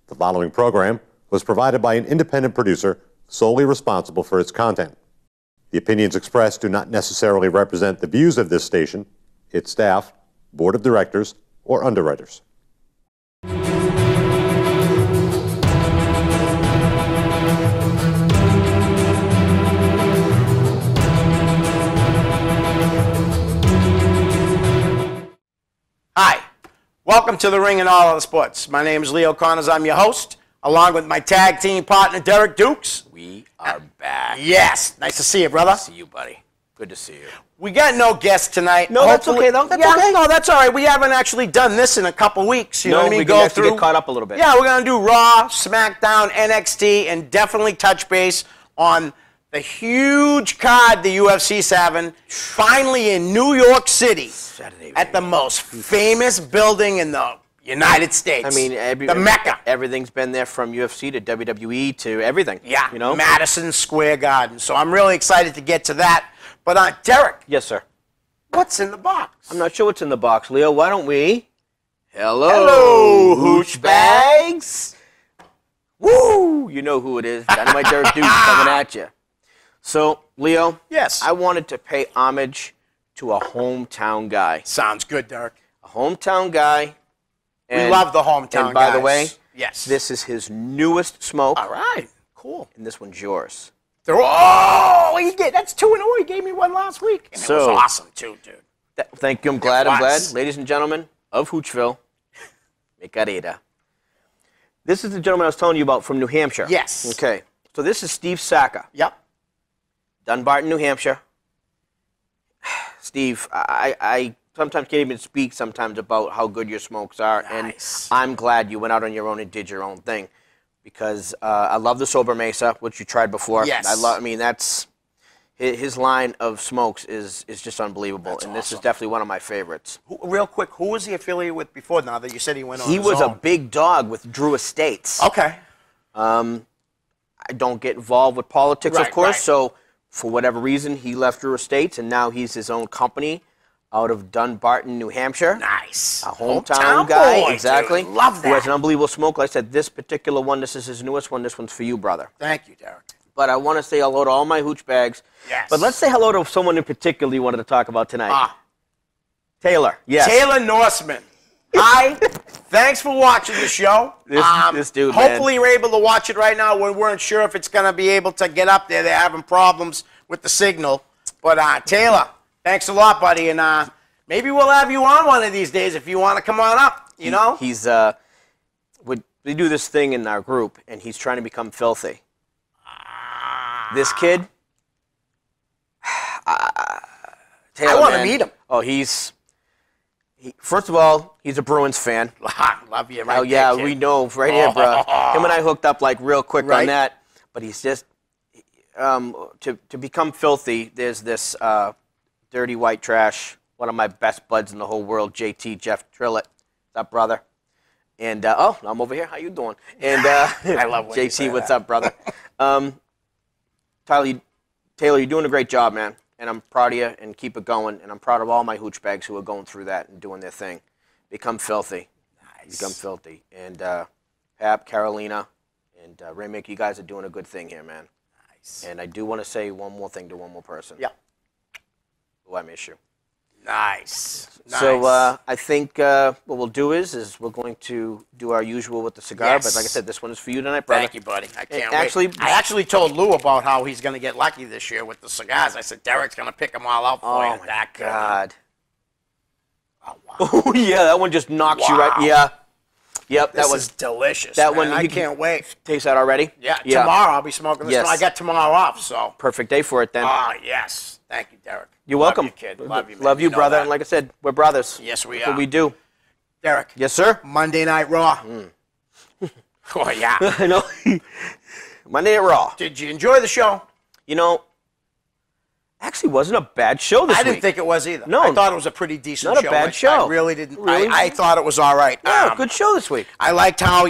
The following program was provided by an independent producer solely responsible for its content. The opinions expressed do not necessarily represent the views of this station, its staff, board of directors, or underwriters. Hi, welcome to the Ring and All of the Sports. My name is Leo Connors. I'm your host, along with my tag team partner, Derek Dukes. We are back. Yes, nice to see you, brother. See you, buddy. Good to see you. We got no guest tonight. No, that's okay, though. That's okay. No, that's all right. We haven't actually done this in a couple weeks. You know what I mean? We can actually get caught up a little bit. Yeah, we're going to do Raw, SmackDown, NXT, and definitely touch base on the huge card the UFC's having, finally in New York City, Saturday, at the most famous building in the United States. I mean, the Mecca. Everything's been there from UFC to WWE to everything. Yeah, you know? Madison Square Garden. So I'm really excited to get to that. But Derek. Yes, sir. What's in the box? I'm not sure what's in the box, Leo. Why don't we? Hello, Hooch Bags. Woo! You know who it is. Dynamite Derek Duke coming at you. So, Leo. Yes. I wanted to pay homage to a hometown guy. Sounds good, Derek. A hometown guy. We love the hometown And by the guys. way, yes, this is his newest smoke. All right. Cool. And this one's yours. That's 2 in a row. He gave me one last week. And it was awesome, too, dude. Thank you. I'm glad. Ladies and gentlemen of Hoochville, me querida. This is the gentleman I was telling you about from New Hampshire. Yes. Okay. So this is Steve Saka. Yep. Dunbarton, New Hampshire. Steve, I sometimes can't even speak sometimes about how good your smokes are. Nice. And I'm glad you went out on your own and did your own thing. Because I love the Sober Mesa, which you tried before. Yes. I mean, that's his line of smokes is just unbelievable. That's and this awesome. is definitely one of my favorites. Real quick, who was he affiliated with before now that you said he went on He his was own? a big dog with Drew Estates. Okay. I don't get involved with politics, Right, of course. right. So for whatever reason, he left Drew Estates, and now he's his own company out of Dunbarton, New Hampshire. Nice. A hometown guy, boy, exactly. Dude. Love that. Who has an unbelievable smoke. Like I said, this particular one, this is his newest one. This one's for you, brother. Thank you, Derek. But I want to say hello to all my hooch bags. Yes. But let's say hello to someone in particular you wanted to talk about tonight. Taylor. Yes. Taylor Norseman. Hi. Thanks for watching the show. This dude, man. Hopefully you're able to watch it right now. We weren't sure if it's going to be able to get up there. They're having problems with the signal. But Taylor, thanks a lot, buddy. And maybe we'll have you on one of these days if you want to come on up, you know? He's we do this thing in our group, and he's trying to become filthy. This kid, Taylor, I want to man. meet him. Oh, first of all, he's a Bruins fan. Love you, right? Oh, yeah, there, kid. we know right here, bro. Him and I hooked up like real quick Right. on that. But he's just to become filthy. There's this dirty white trash. One of my best buds in the whole world, JT Jeff Trillett. What's up, brother? And I'm over here. How you doing? And I love when you say JT. What's that. up, brother? Taylor, you're doing a great job, man. And I'm proud of you, and keep it going. And I'm proud of all my hooch bags who are going through that and doing their thing. Become filthy. Nice. Become filthy. And Hap, Carolina, and Raymaker, you guys are doing a good thing here, man. Nice. And I do want to say one more thing to one more person. Yeah. Who I miss you. Nice. So I think what we'll do is we're going to do our usual with the cigar. Yes. But like I said, this one is for you tonight, brother. Thank you, buddy. I can't actually- wait. I actually told Lou about how he's going to get lucky this year with the cigars. I said, Derek's going to pick them all out for you. Oh, my God. Oh, wow. Oh, yeah, that one just knocks you right. Yeah. Yep, This that was is delicious. that man. one. I you can't wait. Taste that already? Yeah, tomorrow I'll be smoking this. Yes. I got tomorrow off, so. Perfect day for it then. Yes. Thank you, Derek. You're Love welcome. you, kid. Love you, man. Love you, know brother. that. And like I said, we're brothers. Yes, we That's are. what we do. Derek. Yes, sir. Monday Night Raw. Oh, yeah. I know. Monday at Raw. Did you enjoy the show? You know, actually wasn't a bad show this I week. didn't think it was either. No. I thought it was a pretty decent Not a show. bad I show. really didn't. Really? I thought it was all right. Yeah, good show this week. I liked how,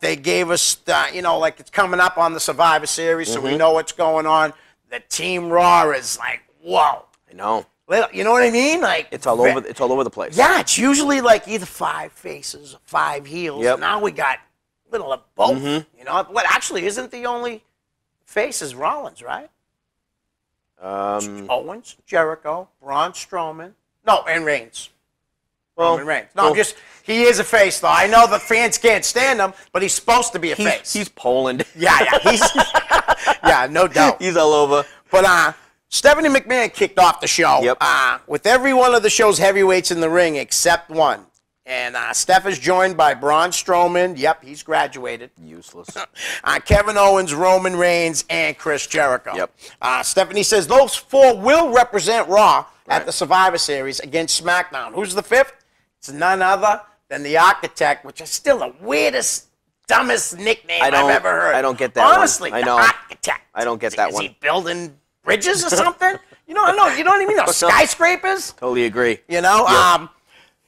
they gave us, like it's coming up on the Survivor Series, so we know what's going on. The Team Raw is like, whoa. I know. You know what I mean? Like It's all over the place. Yeah, it's usually like either 5 faces or 5 heels. Yep. Now we got little of both. You know, what actually isn't the only face is Rollins, right? Owens, Jericho, Braun Strowman. No, and Reigns. Roman Reigns. No, just he is a face, though. I know the fans can't stand him, but he's supposed to be a face. He's Poland. Yeah, he's yeah, no doubt. He's all over. But Stephanie McMahon kicked off the show. Yep. With every one of the show's heavyweights in the ring except one. And Steph is joined by Braun Strowman. Yep, he's graduated. Useless. Kevin Owens, Roman Reigns, and Chris Jericho. Yep. Stephanie says those four will represent Raw at the Survivor Series against SmackDown. Who's the fifth? It's none other than the Architect, which is still the weirdest, dumbest nickname I've ever heard. I don't get that Honestly, one. I know. The Architect. I don't get that is one. Is he building bridges or something? You know what I mean? Those skyscrapers? Totally agree. You know? Yep.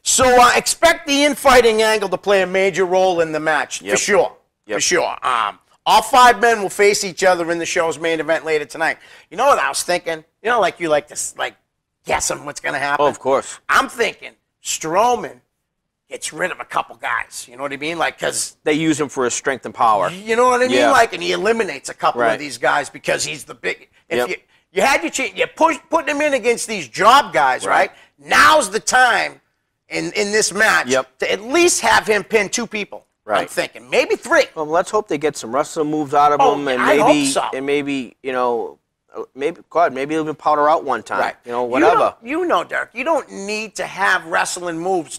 So expect the infighting angle to play a major role in the match, for sure. Yep. For sure. All five men will face each other in the show's main event later tonight. You know what I was thinking? You know, like you like to guess on what's going to happen? Oh, of course. I'm thinking Strowman gets rid of a couple guys. You know what I mean? Like, because they use him for his strength and power. You know what I mean? Yeah. Like, and he eliminates a couple of these guys because he's the big. If you had your chance, you putting him in against these job guys, right? Now's the time in this match to at least have him pin two people. Right. I'm thinking maybe three. Well, let's hope they get some wrestling moves out of him, and maybe you know. Maybe he'll even powder out one time. Right. You know, whatever. You know, Derek, you don't need to have wrestling moves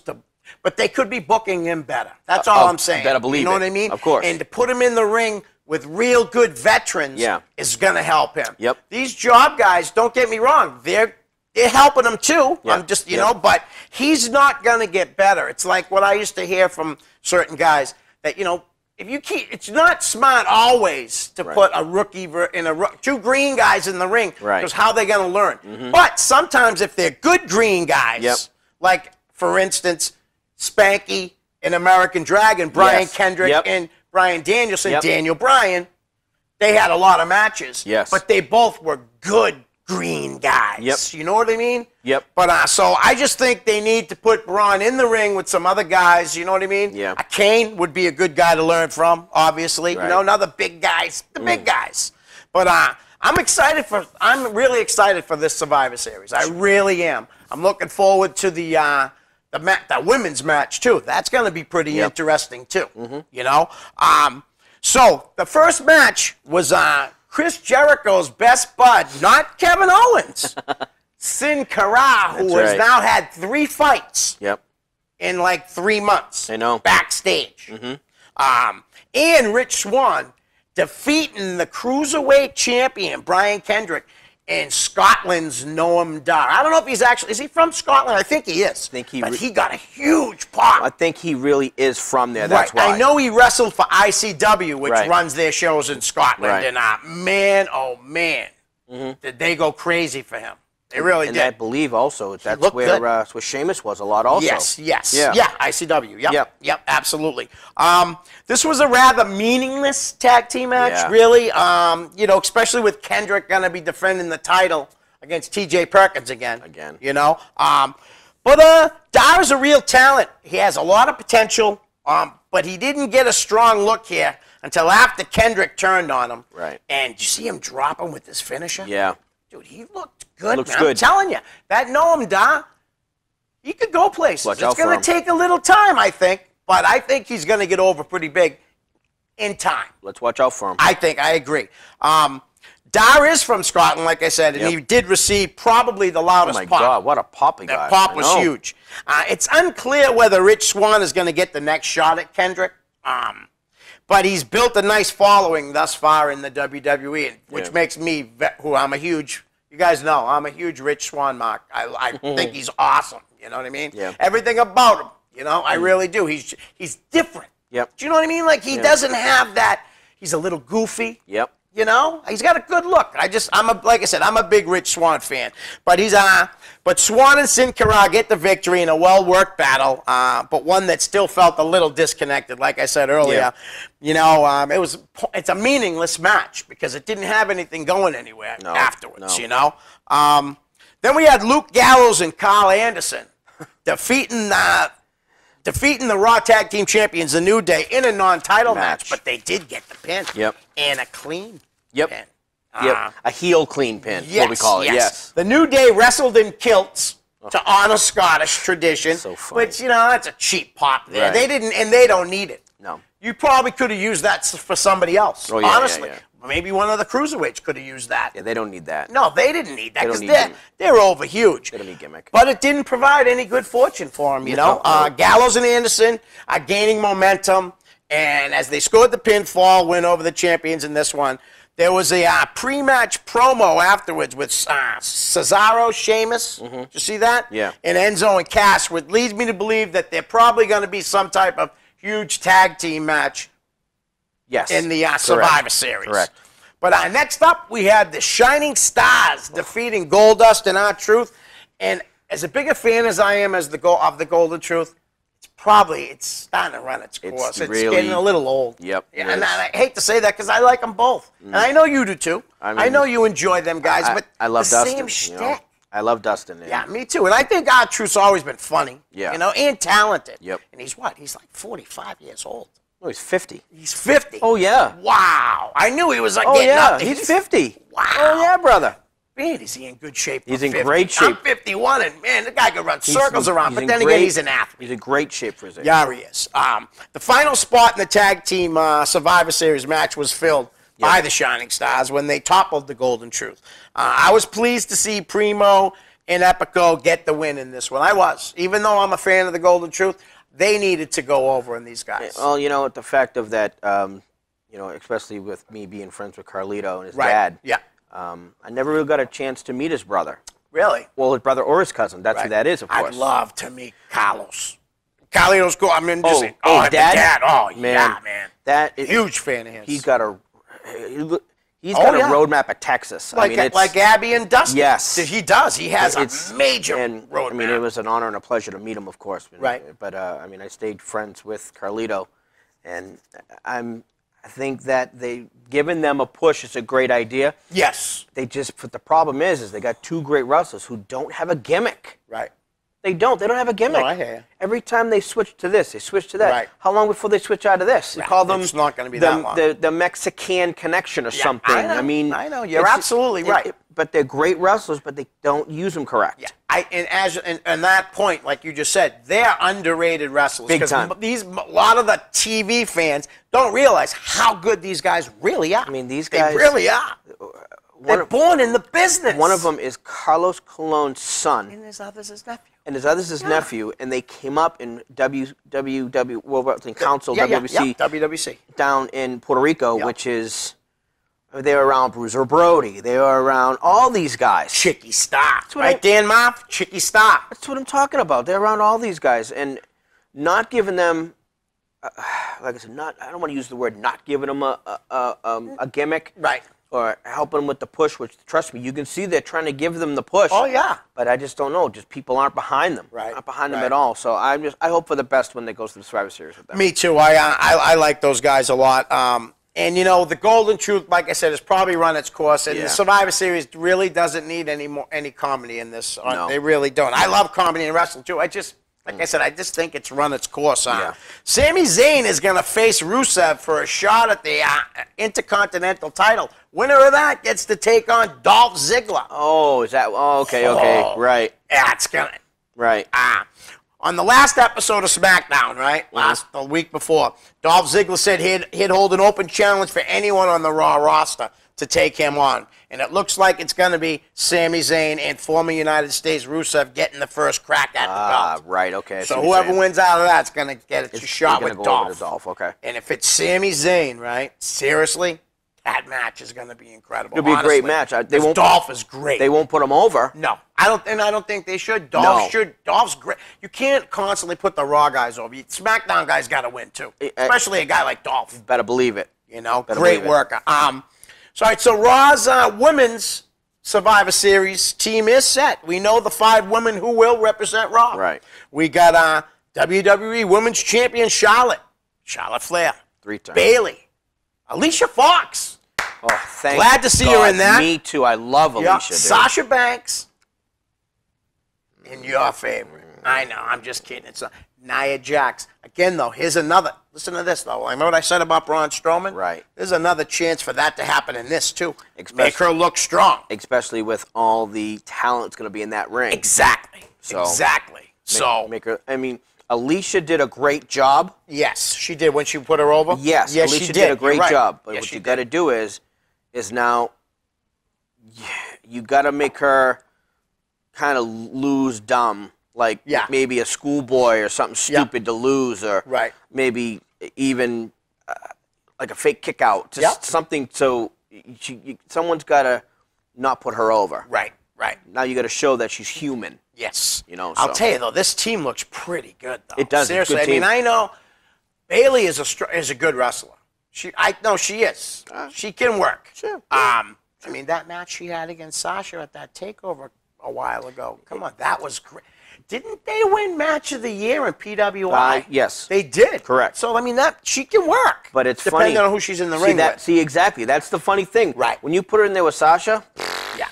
but they could be booking him better. That's all I'm saying. Better believe it. You know what I mean? Of course. And to put him in the ring with real good veterans is going to help him. Yep. These job guys, don't get me wrong, they're helping him too. Yep. I'm just, you know, but he's not going to get better. It's like what I used to hear from certain guys that, you know, if you it's not smart always to put a rookie two green guys in the ring because how they going to learn. But sometimes if they're good green guys, like for instance, Spanky and American Dragon, Brian Kendrick and Bryan Danielson, Daniel Bryan, they had a lot of matches. Yes. But they both were good green guys. Yep. You know what I mean? Yep. But so I just think they need to put Braun in the ring with some other guys. You know what I mean? Yeah. Kane would be a good guy to learn from, obviously. Right. You know, another big guys, the big guys. But I'm really excited for this Survivor Series. I really am. I'm looking forward to the women's match too. That's going to be pretty interesting too. You know. So the first match was Chris Jericho's best bud, not Kevin Owens. Sin Cara, who has now had 3 fights in like 3 months. I know. Backstage. And Rich Swann defeating the Cruiserweight champion, Brian Kendrick, in Scotland's Noam Dar. I don't know if is he from Scotland? I think he is. But he got a huge pop. I think he really is from there. That's why. I know he wrestled for ICW, which runs their shows in Scotland. And man, oh man, did they go crazy for him. They really did. And I believe also that's where Sheamus was a lot also. Yes. Yeah, ICW. Yep, absolutely. This was a rather meaningless tag team match, really. You know, especially with Kendrick going to be defending the title against T.J. Perkins again. You know. But Dar's a real talent. He has a lot of potential, but he didn't get a strong look here until after Kendrick turned on him. Right. And you see him drop him with his finisher? Yeah. Dude, he looked good, Looks man. good. I'm telling you, that Noam Dar, he could go places. It's going to take a little time, I think, but I think he's going to get over pretty big in time. Let's watch out for him. I agree. Dar is from Scotland, like I said, and he did receive probably the loudest pop. Oh, my God, what a pop he got. The pop was huge. It's unclear whether Rich Swann is going to get the next shot at Kendrick. But he's built a nice following thus far in the WWE, which makes me, who I'm a huge, you guys know, I'm a huge Rich Swann mark. I think he's awesome. You know what I mean? Yeah. Everything about him, you know, I really do. He's different. Yep. Do you know what I mean? Like, he doesn't have that, he's a little goofy. Yep. You know, he's got a good look. Like I said, I'm a big Rich Swann fan. But but Swann and Sin Cara get the victory in a well-worked battle, but one that still felt a little disconnected. Like I said earlier, you know, it's a meaningless match because it didn't have anything going anywhere afterwards. You know. Then we had Luke Gallows and Carl Anderson defeating defeating the Raw Tag Team Champions, The New Day, in a non-title match. But they did get the pin. Yep. And a clean Yep. pin. Yep. A heel clean pin. Yes, what we call it. Yes. The New Day wrestled in kilts to honor Scottish tradition. So funny. Which, that's a cheap pop there. Right. They didn't, and they don't need it. No. You probably could have used that for somebody else. Oh, yeah, honestly. yeah. Maybe one of the cruiserweights could have used that. Yeah, they don't need that. No, they didn't need that They don't because need they're over huge. They don't need gimmick. But it didn't provide any good fortune for them, No. Gallows and Anderson are gaining momentum, and as they scored the pinfall win over the champions in this one, there was a pre-match promo afterwards with Cesaro, Sheamus. Did you see that? Yeah. And Enzo and Cass, which leads me to believe that they're probably going to be some type of huge tag team match Yes. in the Survivor Series. Correct. But Next up, we had the Shining Stars defeating Goldust and R-Truth. And as a bigger fan as I am of the Golden Truth, it's starting to run its course. It's really getting a little old. Yep, Yeah, it and is. I hate to say that because I like them both. And I know you do too. I know you enjoy them guys, but I love the Dustin. same shtick. I love Dustin. Yeah, me too. And I think R-Truth's always been funny. Yeah. And talented. Yep. And he's what? He's like 45 years old. Oh, he's 50. He's 50. Oh, yeah. Wow. I knew he was like Oh, getting yeah. up there. He's 50. Wow. Oh, yeah, brother. Man, is he in good shape? He's for in 50? great shape. I'm 51, and man, the guy could run circles around. But then again, he's an athlete. He's in great shape for his age. Yeah, he is. The final spot in the tag team Survivor Series match was filled by the Shining Stars when they toppled the Golden Truth. I was pleased to see Primo and Epico get the win in this one. I was. Even though I'm a fan of the Golden Truth, they needed to go over in these guys. Well, the fact of that, especially with me being friends with Carlito and his dad. Yeah. I never really got a chance to meet his brother. Really? Well, his brother or his cousin. That's who that is, of course. I'd love to meet Carlos. Carlito's cool. I mean, just his the dad? dad. Oh, Man, yeah, man. That is, Huge fan of his. He's got a roadmap of Texas. Like, like Abby and Dustin. Yes. He does. He has a major roadmap. I mean, it was an honor and a pleasure to meet him, of course. Right. But, I stayed friends with Carlito, and I think that giving them a push is a great idea. Yes. But the problem is they got two great wrestlers who don't have a gimmick. Right. They don't have a gimmick. No, I hear you. Every time they switch to this, they switch to that. Right. How long before they switch out of this? You call them It's not going to be that long. the Mexican connection or something. I know. You're absolutely right. But they're great wrestlers, but they don't use them correct. Yeah. And that point, like you just said, they're underrated wrestlers. Big time. A lot of the TV fans don't realize how good these guys really are. I mean, these guys. They really are. They're born in the business. One of them is Carlos Colon's son. And his other's his nephew. And his other's his nephew, and they came up in WWW, World Wrestling Council, WWC, WWC, down in Puerto Rico, which is, they were around Bruiser Brody. They were around all these guys. Chicky Star. Right, Dan Moff? Chicky Star. That's what I'm talking about. They're around all these guys, and not giving them, like I said, I don't want to use the word not giving them a gimmick. Right. Or helping them with the push, which, trust me, you can see they're trying to give them the push. Oh, yeah. But I just don't know. Just people aren't behind them. Right. Not behind them at all. So I hope for the best when they go to the Survivor Series with them. Me too. I like those guys a lot. And, the Golden Truth, like I said, has probably run its course. And the Survivor Series really doesn't need any comedy in this. No. They really don't. I love comedy in wrestling, too. Like I said, I just think it's run its course. Sami Zayn is going to face Rusev for a shot at the Intercontinental title. Winner of that gets to take on Dolph Ziggler. Oh, is that? Oh, okay, right. Yeah, it's going to. Right. On the last episode of SmackDown, right, the week before, Dolph Ziggler said he'd hold an open challenge for anyone on the Raw roster to take him on. And it looks like it's going to be Sami Zayn and former United States Rusev getting the first crack at the belt. Right, okay. So whoever wins out of that's going to get a shot with Dolph. Dolph. Okay. And if it's Sami Zayn, right, seriously, that match is going to be incredible. It'll be a great match. Dolph is great. They won't put him over. No, I don't think they should. Dolph should. Dolph's great. You can't constantly put the Raw guys over. SmackDown guys got to win too, especially a guy like Dolph. Better believe it. Great worker. So Raw's women's Survivor Series team is set. We know the 5 women who will represent Raw. Right. We got WWE Women's Champion Charlotte Flair, 3-time. Bayley, Alicia Fox. Oh, thank Glad to see her in that. Me too. I love Alicia. Dude. Sasha Banks. And your favorite. I know. I'm just kidding. It's Nia Jax. Again, though, here's another. Listen to this, though. Remember what I said about Braun Strowman? Right. There's another chance for that to happen in this, too. Make her look strong. Especially with all the talent that's going to be in that ring. Exactly. So, exactly. Make her, I mean, Alicia did a great job. Yes, she did when she put her over. Yes, Alicia she did a great You're right. job. But yes, what you got to do is now you got to make her kind of lose dumb. Like maybe a schoolboy or something stupid to lose, or maybe even like a fake kick out, just something. So someone's got to not put her over. Right. Now you got to show that she's human. Yes. You know. I'll tell you though, this team looks pretty good though. It does. Seriously, It's a good team. I mean, I know Bayley is a good wrestler. She is. She can work. Sure. I mean, that match she had against Sasha at that takeover a while ago. Come on, that was great. Didn't they win Match of the Year in PWI? Yes. They did. Correct. So, I mean, that she can work. But it's depending funny. on who she's in the ring with. See, exactly. That's the funny thing. Right. When you put her in there with Sasha,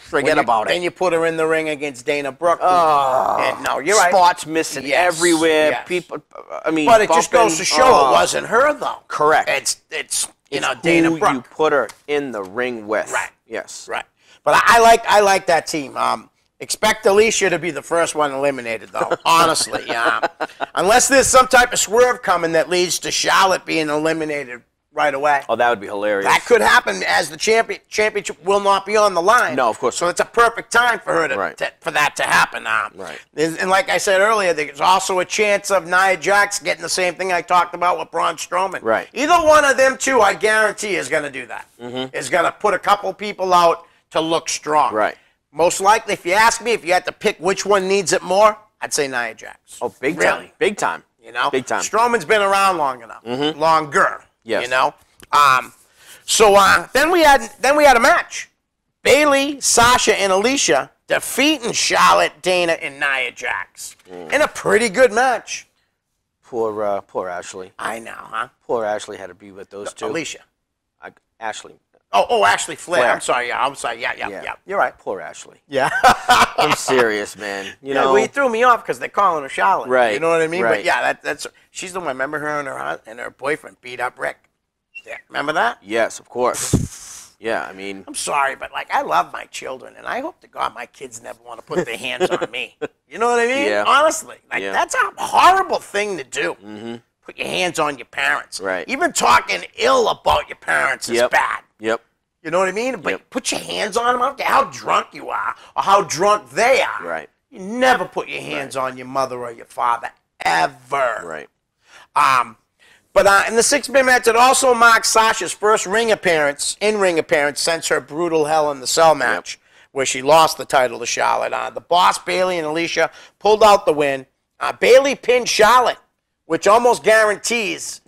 forget about it. Then you put her in the ring against Dana Brooke. And, no, you're right. Spots missing everywhere. Yes. People, I mean, but it just goes to show it wasn't her, though. Correct. It's who Dana Brooke. you put her in the ring with. Right. Yes. Right. But I like that team. Expect Alicia to be the first one eliminated, though, honestly. Unless there's some type of swerve coming that leads to Charlotte being eliminated right away. Oh, that would be hilarious. That could happen as the championship will not be on the line. No, of course. So it's a perfect time for her for that to happen. Right. And like I said earlier, there's also a chance of Nia Jax getting the same thing I talked about with Braun Strowman. Right. Either one of them two, I guarantee, is going to do that. Is going to put a couple people out to look strong. Right. Most likely, if you ask me, if you had to pick which one needs it more, I'd say Nia Jax. Oh, big time. Big time. You know? Big time. Strowman's been around long enough. Longer. Yes. You know? So then we had a match. Bayley, Sasha, and Alicia defeating Charlotte, Dana, and Nia Jax. In a pretty good match. Poor Ashley. I know, huh? Poor Ashley had to be with those two. Alicia. Ashley. Oh, Ashley Flair. I'm sorry. Yeah. You're right. Poor Ashley. Yeah. I'm serious, man. You know. Well, you threw me off because they're calling her Charlotte. Right. You know what I mean? Right. But yeah, that's she's the one. Remember her and her boyfriend beat up Rick. Yeah. Remember that? Yes, of course. Yeah, I mean. I'm sorry, but like I love my children, and I hope to God my kids never want to put their hands on me. You know what I mean? Yeah. Honestly, like that's a horrible thing to do. Put your hands on your parents. Right. Even talking ill about your parents is bad. Yep. You know what I mean? But put your hands on them. I don't care how drunk you are or how drunk they are. Right. You never put your hands on your mother or your father, ever. Right. But in the six-man match, it also marks Sasha's first in-ring appearance since her brutal Hell in the Cell match, where she lost the title to Charlotte. The Boss, Bayley, and Alicia pulled out the win. Bayley pinned Charlotte, which almost guarantees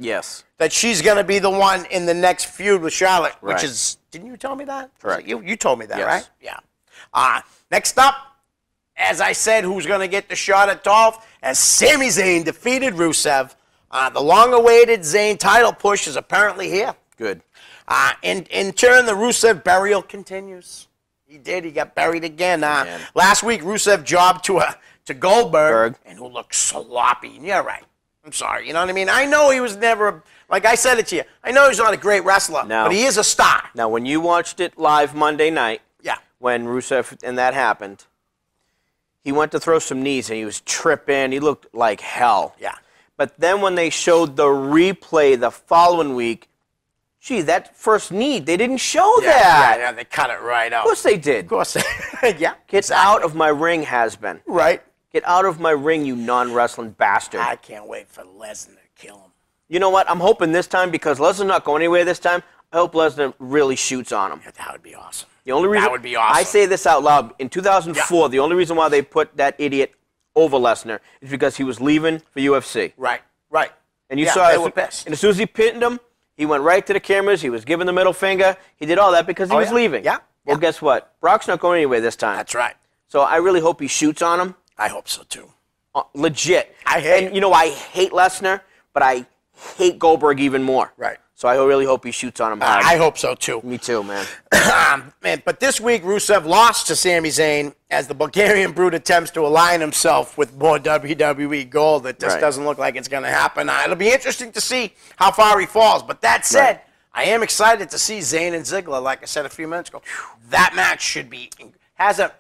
that she's going to be the one in the next feud with Charlotte, which is, didn't you tell me that? Correct. You told me that, right? Yeah. Next up, as I said, who's going to get the shot at Dolph? As Sami Zayn defeated Rusev. The long-awaited Zayn title push is apparently here. Good. In turn, the Rusev burial continues. He did. He got buried again. Last week, Rusev jobbed to Goldberg, and who looked sloppy. And you're right. I'm sorry. You know what I mean? I know he was never, like I said it to you, I know he's not a great wrestler, but he is a star. Now, when you watched it live Monday night, when Rusev and that happened, he went to throw some knees, and he was tripping. He looked like hell. Yeah. But then when they showed the replay the following week, gee, that first knee, they didn't show that. Yeah, they cut it right out. Of course they did. Of course. Yeah. Get out of my ring, has-been. Right. Get out of my ring, you non-wrestling bastard. I can't wait for Lesnar to kill him. You know what? I'm hoping this time, because Lesnar's not going anywhere this time, I hope Lesnar really shoots on him. That would be awesome. The only reason, that would be awesome. I say this out loud. In 2004, the only reason why they put that idiot over Lesnar is because he was leaving for UFC. Right. And you saw they it. were pissed. And as soon as he pinned him, he went right to the cameras. He was giving the middle finger. He did all that because he was leaving. Yeah. Well, guess what? Brock's not going anywhere this time. That's right. So I really hope he shoots on him. I hope so, too. Legit. I hate And, you know, I hate Lesnar, but I hate Goldberg even more. Right. So I really hope he shoots on him hard. I hope so, too. Me too, man. Man, but this week, Rusev lost to Sami Zayn as the Bulgarian Brute attempts to align himself with more WWE gold. It just doesn't look like it's going to happen. It'll be interesting to see how far he falls. But that said, I am excited to see Zayn and Ziggler, like I said a few minutes ago. That match should be,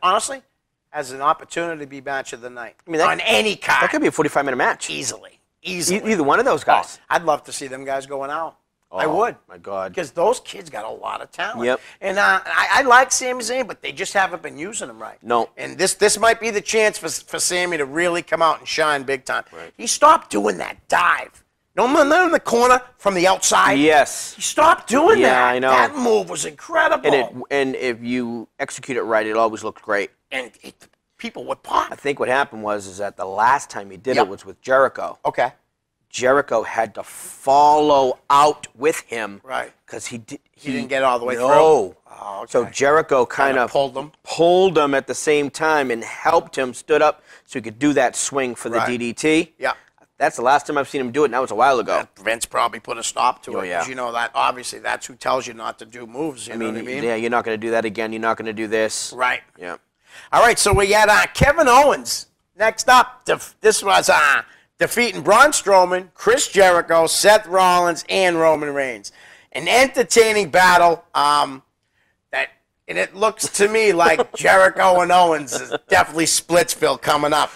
honestly, has an opportunity to be match of the night. I mean, on any card. That could be a 45-minute match. Easily. Either one of those guys. Oh, I'd love to see them guys going out. Oh, I would. My God. Because those kids got a lot of talent. Yep. And I like Sami Zayn, but they just haven't been using him right. No. And this might be the chance for Sami to really come out and shine big time. Right. He stopped doing that dive. No man in the corner from the outside. Yes. He stopped doing that. Yeah, I know. That move was incredible. And if you execute it right, it always looks great. And people would pop. I think what happened was that the last time he did it was with Jericho. Okay. Jericho had to follow out with him. Right. Because he didn't get all the way through. No. Oh, okay. So Jericho kind of pulled him at the same time and helped him, stood up so he could do that swing for the DDT. Yeah. That's the last time I've seen him do it, and that was a while ago. Vince probably put a stop to it. Yeah. Because you know that, obviously, that's who tells you not to do moves. You know what I mean? Yeah, you're not going to do that again. You're not going to do this. Right. Yeah. All right, so we got Kevin Owens. Next up, this was defeating Braun Strowman, Chris Jericho, Seth Rollins, and Roman Reigns. An entertaining battle. And it looks to me like Jericho and Owens is definitely Splitsville coming up.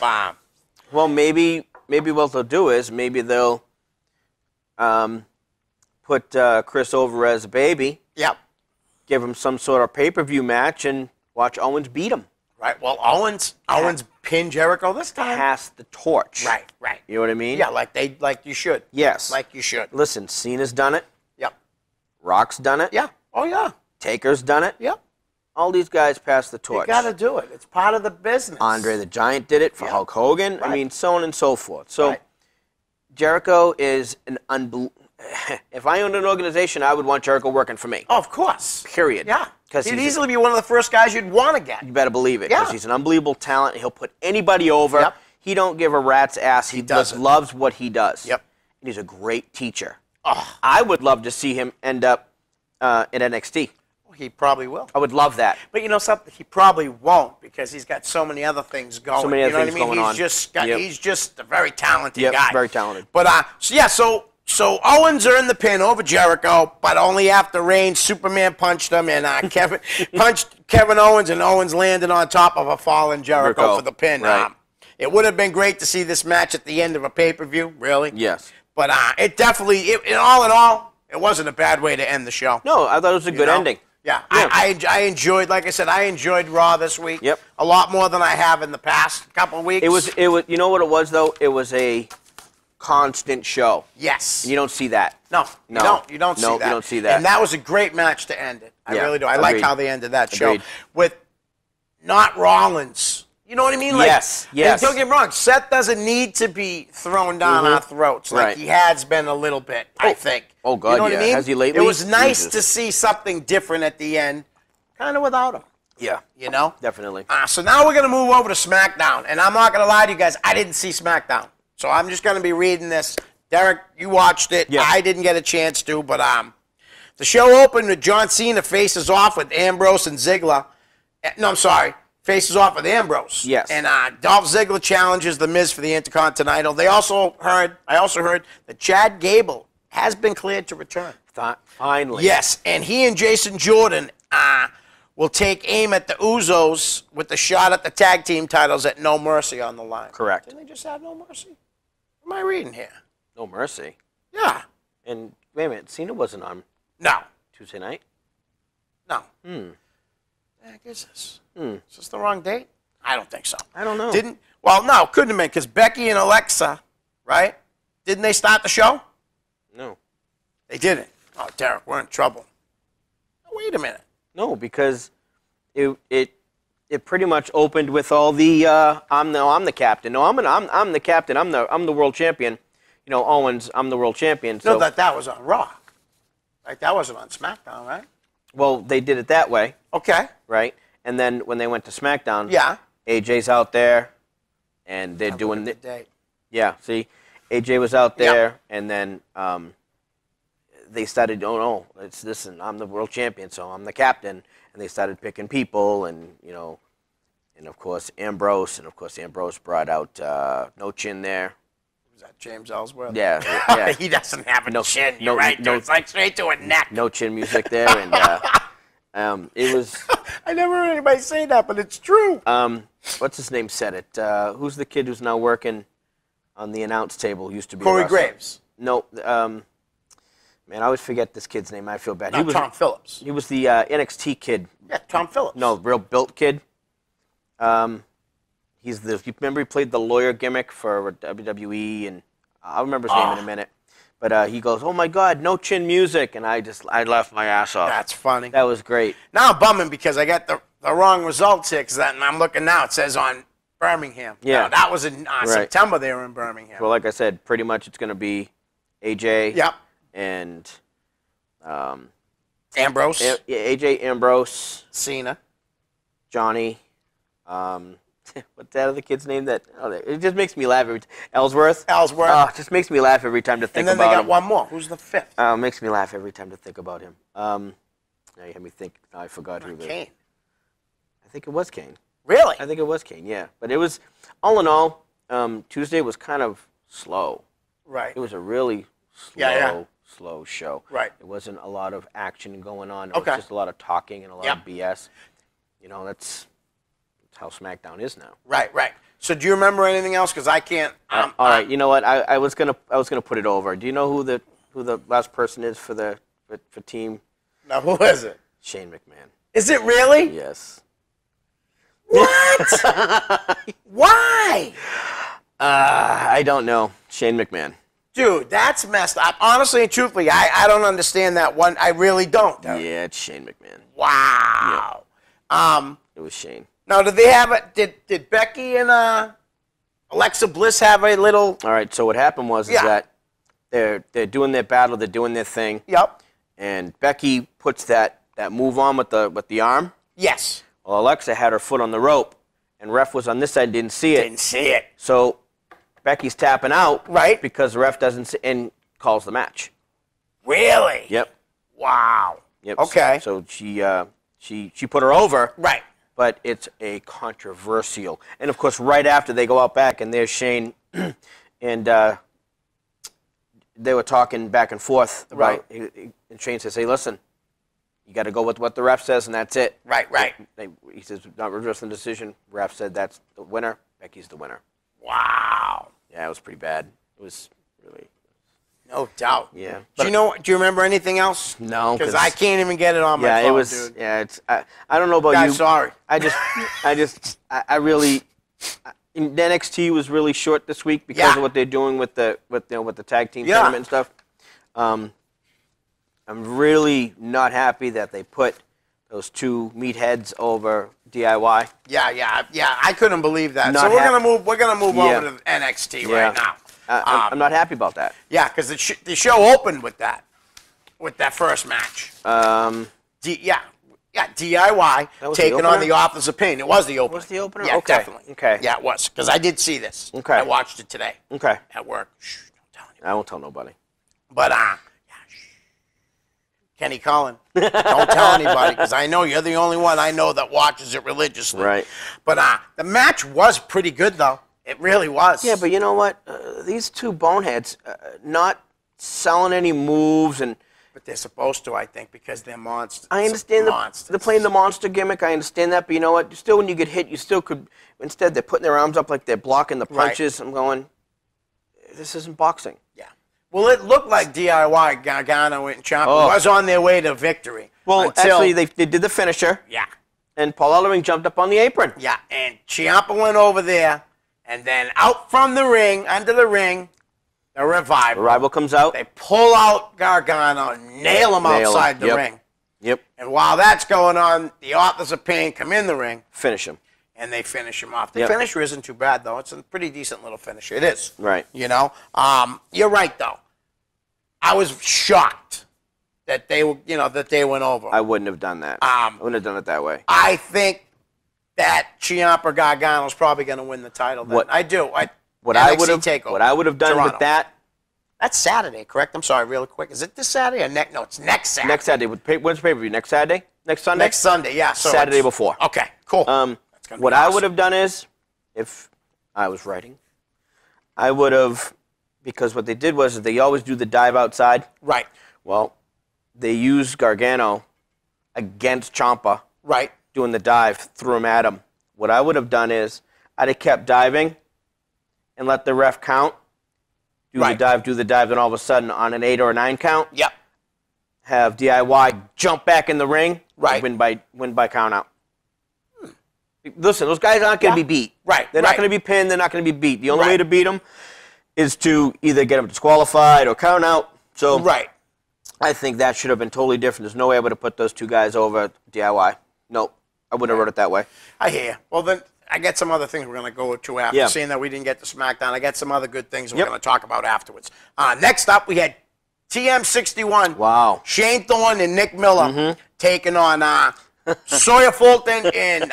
Well, maybe what they'll do is maybe they'll put Chris over as a baby. Yep. Give him some sort of pay-per-view match and watch Owens beat him. Right. Well, Owens pinned Jericho this time. Pass the torch. Right. You know what I mean? Yeah, like you should. Yes. Like you should. Listen, Cena's done it. Yep. Rock's done it. Yeah. Oh, yeah. Taker's done it. Yep. All these guys pass the torch. You got to do it. It's part of the business. Andre the Giant did it for Hulk Hogan. Right. I mean, so on and so forth. So Jericho is an if I owned an organization, I would want Jericho working for me. Oh, of course. Period. Yeah. Because he'd easily be one of the first guys you'd want to get. You better believe it. Yeah. Because he's an unbelievable talent. He'll put anybody over. Yep. He don't give a rat's ass. He just loves what he does. Yep. And he's a great teacher. Oh. I would love to see him end up in NXT. He probably will. I would love that. But you know something? He probably won't because he's got so many other things going. So many other things you know what I mean? going on. He's just a very talented guy. Very talented. But so Owens earned the pin over Jericho, but only after Reigns Superman punched him and Kevin punched Kevin Owens, and Owens landed on top of a fallen Jericho for the pin. Right. It would have been great to see this match at the end of a pay-per-view, really. Yes. But it definitely, all in all, it wasn't a bad way to end the show. No, I thought it was a good ending. Yeah, I enjoyed, like I said, I enjoyed Raw this week. Yep. A lot more than I have in the past couple of weeks. It was. You know what it was though? It was a constant show. Yes. You don't see that. No. You don't see that. You don't see that. And that was a great match to end it. I really do. I like how they ended that show with not Rollins. You know what I mean? Like, yes. And don't get me wrong, Seth doesn't need to be thrown down our throats like he has been a little bit, I think. Oh, God, you know what I mean? Has he lately? It was nice to see something different at the end, kind of without him. Yeah. You know? Definitely. So now we're going to move over to SmackDown. And I'm not going to lie to you guys, I didn't see SmackDown. So I'm just going to be reading this. Derek, you watched it. Yeah. I didn't get a chance to, but the show opened with John Cena faces off with Ambrose and Ziggler. No, I'm sorry. Faces off with Ambrose. Yes. And Dolph Ziggler challenges The Miz for the Intercontinental. I also heard that Chad Gable has been cleared to return. Finally. Yes, and he and Jason Jordan will take aim at the Usos with the shot at the tag team titles at No Mercy on the line. Correct. Didn't they just have No Mercy? What am I reading here? No Mercy. Yeah. And wait a minute, Cena wasn't on No. Tuesday night? No. The heck is this? Is this the wrong date? I don't think so. I don't know. No, couldn't have been, because Becky and Alexa, right? Didn't they start the show? No. They didn't. Oh, Derek, we're in trouble. Wait a minute. No, because it pretty much opened with all the I'm the captain. No, I'm the captain. I'm the world champion. You know, Owens, I'm the world champion. So, No, that was on Raw. Like, that wasn't on SmackDown, right? well, they did it that way, Okay. right? And then when they went to SmackDown, Yeah. AJ's out there, and they're doing the it. date. Yeah, see, AJ was out there, and then they started, oh no, it's this, and I'm the world champion, so I'm the captain. And they started picking people, and and of course Ambrose, brought out No Chin there. Was that James Ellsworth? Yeah. He doesn't have a chin. You're no, right. no, It's like straight to a neck. No Chin music there, and it was. I never heard anybody say that, but it's true. What's his name said it? Who's the kid who's now working on the announce table? Used to be Corey a wrestler. Graves. No, man, I always forget this kid's name. I feel bad. Not Tom Phillips. He was the NXT kid. Yeah, Tom Phillips. No, real built kid. You remember he played the lawyer gimmick for WWE, and I'll remember his name in a minute. But he goes, "Oh my God, No Chin music," and I laughed my ass off. That's funny. That was great. Now I'm bumming because I got the wrong results here. Because I'm looking now. It says on Birmingham. Yeah. Now, that was in September. They were in Birmingham. Well, like I said, pretty much it's going to be AJ. Yep. And Ambrose. AJ, Ambrose, Cena. Johnny. What's that other kid's name? It just makes me laugh every time. Ellsworth. Ellsworth. It just makes me laugh every time to think about him. And then they got one more. Who's the fifth? It makes me laugh every time to think about him. Now you had me think. I forgot who the. Kane. I think it was Kane. Really? I think it was Kane. Yeah, but it was all in all. Tuesday was kind of slow. Right. It was a really slow show. Right. There wasn't a lot of action going on. It Okay. was just a lot of talking and a lot of BS. That's how SmackDown is now. Right. So do you remember anything else? Because I can't. All right. You know what? I was gonna put it over. Do you know who the last person is for team? Now who is it? Shane McMahon. Is it really? Yes. What? Why? I don't know. Shane McMahon. Dude, that's messed up. Honestly and truthfully, I don't understand that one. I really don't. Yeah, it's Shane McMahon. Wow. Yeah. It was Shane. Now, did they have did Becky and Alexa Bliss have a little? All right. So what happened was is that they're doing their battle. They're doing their thing. Yep. And Becky puts that move on with the arm. Yes. Well, Alexa had her foot on the rope, and ref was on this side, didn't see it. Didn't see it. So Becky's tapping out, right? Because the ref doesn't see, and calls the match. Really? Yep. Wow. Yep. Okay. So she put her over. Right. But it's a controversial, and of course, right after they go out back, and there's Shane, and they were talking back and forth about. Right. And Shane says, "Hey, listen, you got to go with what the ref says, and that's it." Right. He says, "Not reversing the decision." Ref said that's the winner. Becky's the winner. Wow. Yeah, it was pretty bad. It was really. No doubt. Yeah. Do you remember anything else? No, because I can't even get it on my phone, it was. dude. Yeah, it's. I don't know about you. Sorry. I really. NXT was really short this week because of what they're doing with the tag team tournament and stuff. I'm really not happy that they put those two meatheads over DIY. Yeah. I couldn't believe that. Not So we're gonna move over to NXT right now. I'm not happy about that. Yeah, because the show opened with that first match. DIY taking on the Authors of Pain. It was the opener. Was the opener? Yeah, Okay. definitely. Okay. Yeah, it was because I did see this. Okay. I watched it today. Okay. At work. Shh, don't tell anybody. I won't tell nobody. But Kenny Collin, don't tell anybody because I know you're the only one I know that watches it religiously. Right. But the match was pretty good though. It really was. Yeah, but you know what? These two boneheads not selling any moves and. But they're supposed to, I think, because they're monsters. I understand they're playing the monster gimmick. I understand that, but you know what? Still, when you get hit, you still could. Instead, they're putting their arms up like they're blocking the punches. Right. I'm going. This isn't boxing. Yeah. Well, it looked like DIY Gargano and Ciampa was on their way to victory. Well, actually, they did the finisher. Yeah. And Paul Ellering jumped up on the apron. Yeah, and Ciampa went over there, and then out from the ring, under the ring. The Revival. The Revival comes out. They pull out Gargano, nail him outside the ring. Yep. And while that's going on, the Authors of Pain come in the ring. Finish him. And they finish him off. The finisher isn't too bad, though. It's a pretty decent little finisher. It is. Right. You know? You're right, though. I was shocked that they went over. I wouldn't have done that. I wouldn't have done it that way. I think that Ciampa Gargano is probably going to win the title. Then. I do. What I would have done Toronto. with that That's Saturday, correct? I'm sorry, real quick. Is it this Saturday or next? No, it's next Saturday. Next Saturday. When's the pay-per-view? Next Saturday? Next Sunday? Next Sunday, yeah. So Saturday before. Okay, cool. What I would have done is, if I was writing, I would have, because what they did was they always do the dive outside. Right. Well, they used Gargano against Ciampa. Right. Doing the dive, threw him at him. What I would have done is, I'd have kept diving and let the ref count. Do the dive, then all of a sudden on an 8 or a 9 count, yep, have DIY jump back in the ring, right, win by count out. Listen, those guys aren't going to be beat. Right. They're not going to be pinned. They're not going to be beat. The only way to beat them is to either get them disqualified or count out. So I think that should have been totally different. There's no way I would have put those two guys over DIY. Nope. I wouldn't have wrote it that way. I hear you. Well, then I got some other things we're going to go to after. Seeing that we didn't get to SmackDown, I got some other good things we're going to talk about afterwards. Next up, we had TM61. Wow. Shane Thorne and Nick Miller taking on Sawyer Fulton and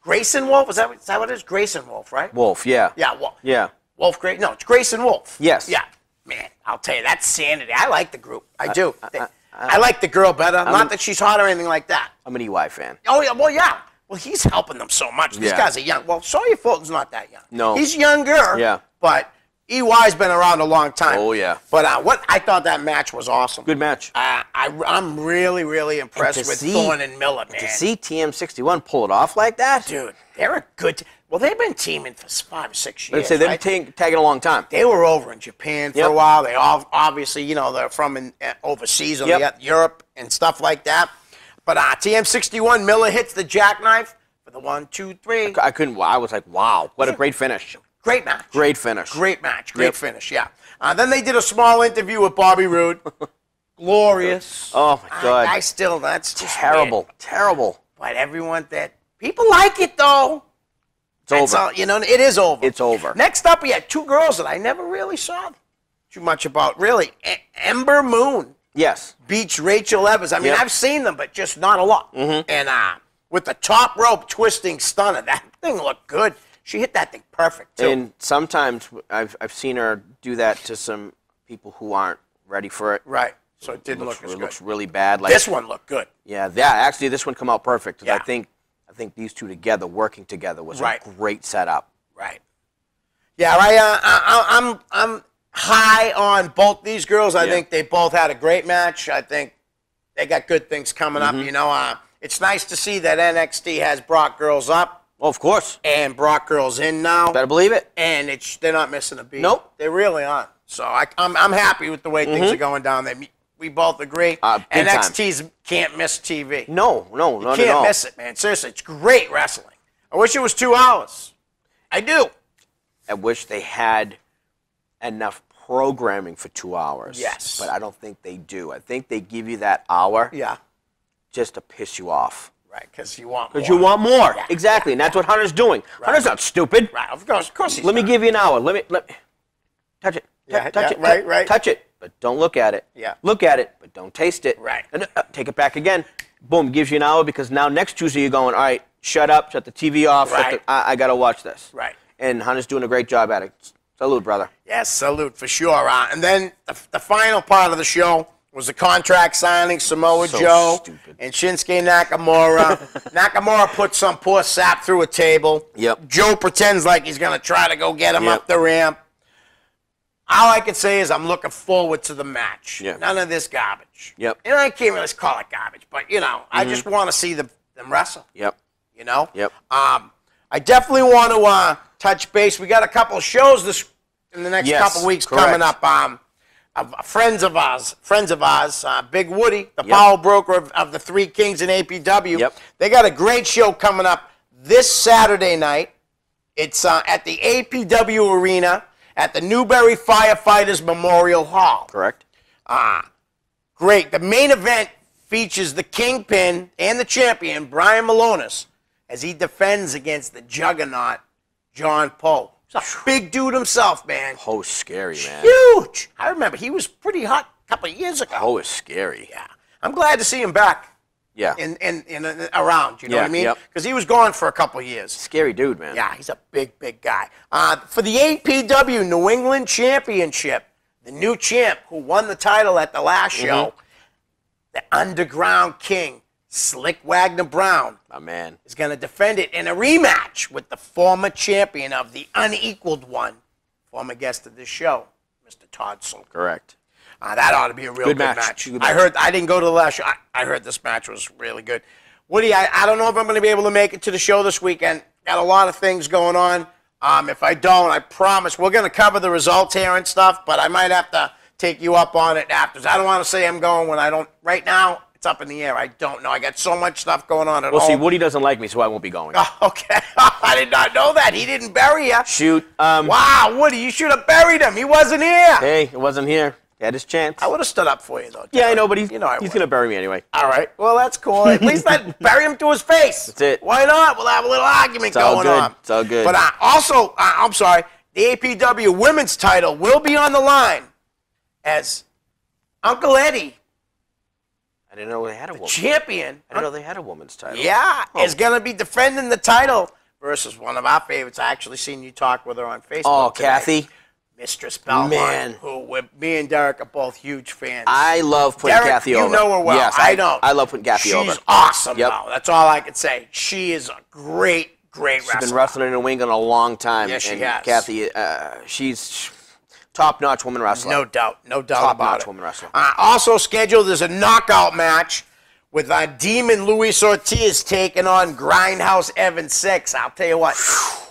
Grayson Wolf. Is that what it is? Grayson Wolf, right? Wolf, yeah. Yeah, Wolf. Yeah. Wolf Gray. No, it's Grayson Wolf. Yes. Yeah. Man, I'll tell you, that's sanity. I like the group. I do. I like the girl better. Not that she's hot or anything like that. I'm an EY fan. Oh, yeah. Well, yeah. Well, he's helping them so much. These guys are young. Well, Sawyer Fulton's not that young. No. He's younger. Yeah. But EY's been around a long time. Oh, yeah. But what I thought that match was awesome. Good match. I'm really, really impressed with Thorne and Miller, man. To see TM61 pull it off like that? Dude, they're a good well, they've been teaming for 5 or 6 years. Let's say they've been tagging a long time. They were over in Japan for a while. They all obviously, they're from overseas, Europe and stuff like that. But TM61, Miller hits the jackknife for the 1, 2, 3. I was like, wow, what a great finish. Great match. Great finish. Great match. Great finish, yeah. Then they did a small interview with Bobby Roode. Glorious. Oh, my God. That's just terrible. weird. Terrible. But people like it, though. It's over. It is over. It's over. Next up, we had 2 girls that I never really saw too much about. Really, Ember Moon. Yes. Beats Rachel Evans. I mean, I've seen them, but just not a lot. And with the top rope twisting stunner, that thing looked good. She hit that thing perfect, too. And sometimes I've seen her do that to some people who aren't ready for it. Right. So it didn't look as good. It looks really bad. This one looked good. Yeah, actually, this one come out perfect. Yeah. I think these two together, working together, was a great setup. Right. Yeah, I'm high on both these girls. I think they both had a great match. I think they got good things coming up. It's nice to see that NXT has Brock girls up. Well, of course. And Brock girls in now. Better believe it. And they're not missing a beat. Nope. They really aren't. So I'm happy with the way things are going down there. We both agree. NXT's can't miss TV. No, not at all. You can't miss it, man. Seriously, it's great wrestling. I wish it was 2 hours. I do. I wish they had enough programming for 2 hours. Yes. But I don't think they do. I think they give you that hour just to piss you off. Right, because you want more. Because you want more. Yeah, exactly, and that's what Hunter's doing. Hunter's not stupid. Right, of course he's Let me give you an hour. Let me touch it. Touch it. Right. Touch it, but don't look at it. Yeah. Look at it, but don't taste it. Right. And, take it back again. Boom, gives you an hour because now next Tuesday you're going, all right, shut up, shut the TV off. Right. I got to watch this. Right. And Hunter's doing a great job at it. Salute, brother. Yes, salute for sure. And then the final part of the show was the contract signing, Samoa Joe and Shinsuke Nakamura. Nakamura put some poor sap through a table. Yep. Joe pretends like he's going to try to go get him up the ramp. All I can say is I'm looking forward to the match. Yep. None of this garbage. Yep. And I can't really call it garbage, but, I just want to see them wrestle. Yep. Yep. I definitely want to touch base. We got a couple of shows in the next couple of weeks coming up. Friends of ours, Big Woody, the power broker of the Three Kings in APW. Yep. They got a great show coming up this Saturday night. It's at the APW Arena at the Newberry Firefighters Memorial Hall. Correct. Great. The main event features the Kingpin and the champion, Brian Malonis, as he defends against the juggernaut, John Poe. He's a big dude himself, man. Poe's scary, man. Huge. I remember he was pretty hot a couple of years ago. Poe is scary. Yeah. I'm glad to see him back. Yeah. In around, you know what I mean? Because he was gone for a couple of years. Scary dude, man. Yeah, he's a big, big guy. For the APW New England Championship, the new champ who won the title at the last show, the Underground King, Slick Wagner Brown, My man. is going to defend it in a rematch with the former champion of the Unequaled One, former guest of this show, Mr. Todd Sullivan. Correct. That ought to be a real good match. Good I match. heard. I didn't go to the last show. I heard this match was really good. Woody, I don't know if I'm going to be able to make it to the show this weekend. Got a lot of things going on. If I don't, I promise we're going to cover the results here and stuff, but I might have to take you up on it afterwards. I don't want to say I'm going when I don't. Right now, it's up in the air. I don't know. I got so much stuff going on at home. Well, see, Woody doesn't like me, so I won't be going. Oh, okay. I did not know that. He didn't bury you. Shoot. Wow, Woody, you should have buried him. He wasn't here. Hey, it wasn't here. He had his chance. I would have stood up for you, though. Yeah, I know, but he's he's going to bury me anyway. All right. Well, that's cool. At least I'd bury him to his face. That's it. Why not? We'll have a little argument It's all going good. on. It's all good. But also, I'm sorry, the APW women's title will be on the line as Uncle Eddie, I didn't know they had a woman. champion, I didn't know they had a woman's title. is going to be defending the title versus one of our favorites. I actually seen you talk with her on Facebook. Oh, today. Kathy. Mistress Belmont, Man. who me and Derek are both huge fans. I love putting Derek, Kathy you over. know her well. Yes, I know. I love putting Kathy over. She's awesome, Yep. though. That's all I can say. She is a great She's wrestler. been wrestling in New England a long time. Yes, she and has. Kathy, she's top-notch woman wrestler. No doubt about Top-notch it. woman wrestler. Also scheduled is a knockout match with Demon Luis Ortiz taking on Grindhouse Evan 6. I'll tell you what,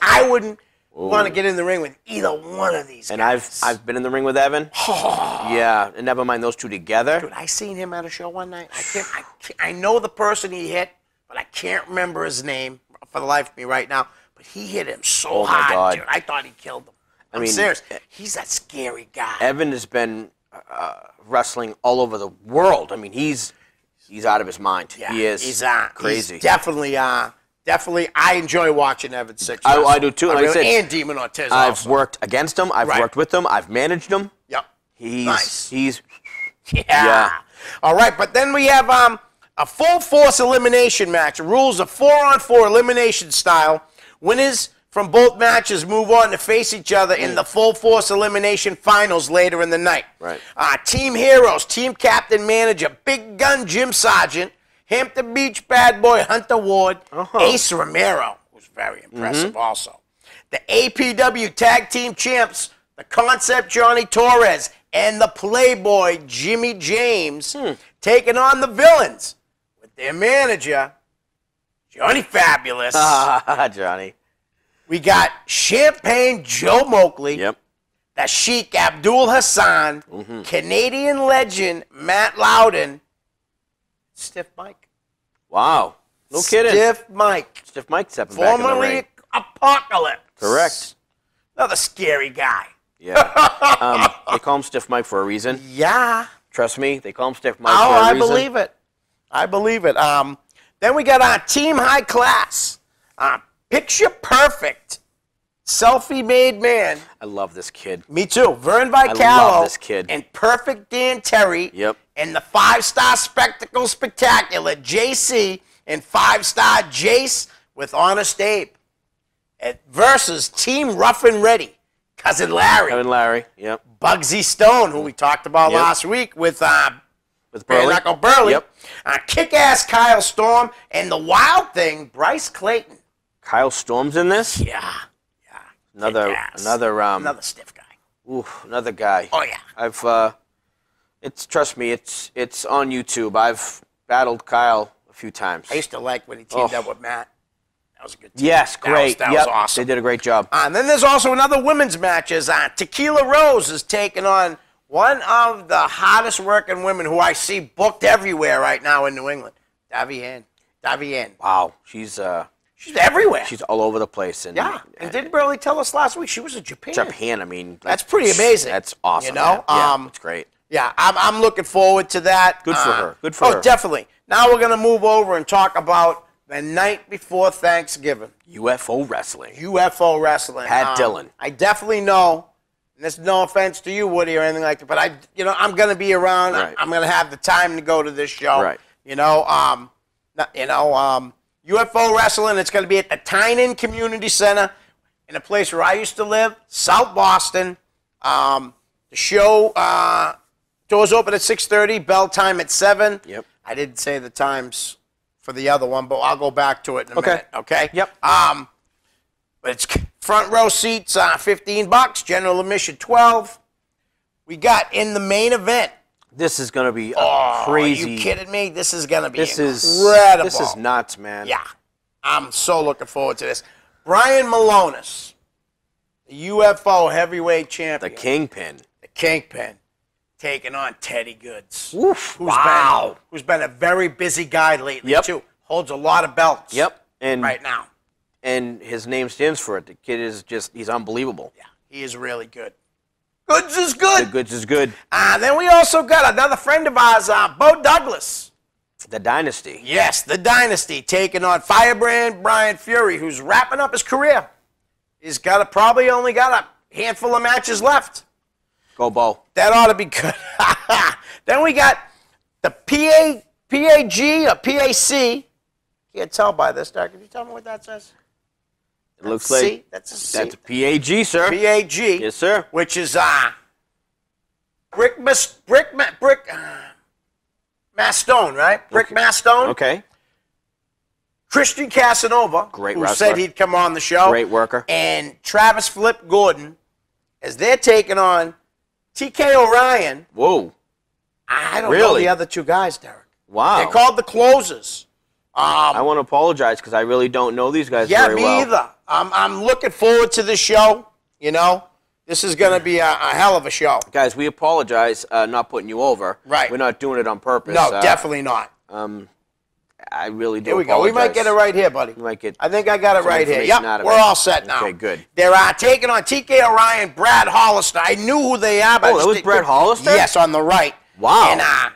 I wouldn't want to get in the ring with either one of these And guys. I've been in the ring with Evan. Yeah, and never mind those two together. Dude, I seen him at a show one night. I know the person he hit, but I can't remember his name for the life of me right now. But he hit him so Oh, my hard, God. dude. I thought he killed him. I'm mean, serious. He's that scary guy. Evan has been wrestling all over the world. I mean, he's out of his mind. Yeah, He is he's crazy. He's definitely. I enjoy watching Evan Six. I do too. Like I said, and Demon Ortiz. I've also. worked against him. I've Right. worked with him. I've managed him. Yep. Nice. He's Yeah. All right, but then we have a full force elimination match. The rules are 4-on-4 elimination style. Winners from both matches move on to face each other in the full force elimination finals later in the night. Right. Team heroes, team captain manager, big gun Jim Sargent, Hampton Beach bad boy Hunter Ward, Ace Romero, who's very impressive also. The APW tag team champs, the Concept Johnny Torres and the Playboy Jimmy James, taking on the villains with their manager, Johnny Fabulous. Johnny. We got Champagne Joe Moakley, Yep. the Sheik Abdul Hassan, Canadian legend Matt Loudon, Stiff Mike. Wow. No kidding. Stiff Mike. Stiff Mike stepping back in the Formerly ring. Apocalypse. Correct. Another scary guy. Yeah. They call him Stiff Mike for a reason. Yeah. Trust me, they call him Stiff Mike Oh, for a I reason. believe it. I believe it. Then we got our Team High Class. Picture Perfect. Selfie-made man. I love this kid. Me too. Vern Vicalo. love this kid. And Perfect Dan Terry. Yep. And the 5-star Spectacle Spectacular, JC, and 5-star Jace with Honest Abe. Versus Team Rough and Ready. Cousin Larry. Kevin Larry. Yep. Bugsy Stone, who we talked about Yep. last week with With Bare Burley. Knuckle Burley. Yep. Kick-ass Kyle Storm. And the wild thing, Bryce Clayton. Kyle Storm's in this. Yeah. Another Another stiff guy. another guy. Oh, yeah. I've trust me, it's on YouTube. I've battled Kyle a few times. I used to like when he teamed up with Matt. That was a good team. Yes, great. That was Yep, awesome. They did a great job. And then there's also another women's matches. Tequila Rose is taking on one of the hardest working women who I see booked everywhere right now in New England, Davienne. Wow, she's everywhere. she's all over the place. And Yeah. And didn't Burley tell us last week she was in Japan? Japan. I mean, That's pretty amazing. That's awesome. You know? man. Yeah, it's great. Yeah, I'm looking forward to that. Good for her. Good for her. Oh, definitely. Now we're going to move over and talk about the night before Thanksgiving. UFO wrestling. UFO wrestling. Pat Dillon. I definitely know, and this is no offense to you, Woody, or anything like that, but I'm going to be around. Right. I'm going to have the time to go to this show. Right. UFO wrestling. It's going to be at the Tynan Community Center in a place where I used to live, South Boston. The show doors open at 6:30. Bell time at 7. Yep. I didn't say the times for the other one, but I'll go back to it in a minute. Okay. Yep. But it's front row seats, $15. General admission, $12. We got in the main event. This is going to be Are crazy. you kidding me? This is going to be This incredible. This is nuts, man. Yeah. I'm so looking forward to this. Brian Malonis, the UFO heavyweight champion. The Kingpin. The Kingpin. Taking on Teddy Goods. Oof. Who's been a very busy guy lately, Yep. too. Holds a lot of belts. Yep. And right now. And his name stands for it. The kid is he's unbelievable. Yeah, he is really good. Goods is good. The Goods is good. Then we also got another friend of ours, Bo Douglas. The Dynasty. Yes, the Dynasty, taking on Firebrand Brian Fury, who's wrapping up his career. He's probably only got a handful of matches left. Go, Bo. That ought to be good. Then we got the PAG or PAC. Can't tell by this, Doc. Can you tell me what that says? It looks like that's a C. that's a PAG, sir. PAG. Yes, sir. Which is Brick Mastone, right? Brick Mastone. Okay. Christian Casanova, Great who wrestler. said he'd come on the show. Great worker. And Travis Flip Gordon, as they're taking on TK Orion. Whoa. I don't know the other two guys, Derek. Wow. They're called the Closers. I want to apologize because I really don't know these guys Yeah, very me well. either. I'm looking forward to this show. You know, this is going to be a hell of a show. Guys, we apologize not putting you over. Right. We're not doing it on purpose. No, definitely not. I really do Here we go. apologize. We might get it right here, buddy. We might get I think I got it some right here. information Yep, out of we're it. all set now. Okay, good. They're taking on TK Orion, Brad Hollister. I knew who they are. But Oh, that was Brad Hollister? Yes, on the right. Wow.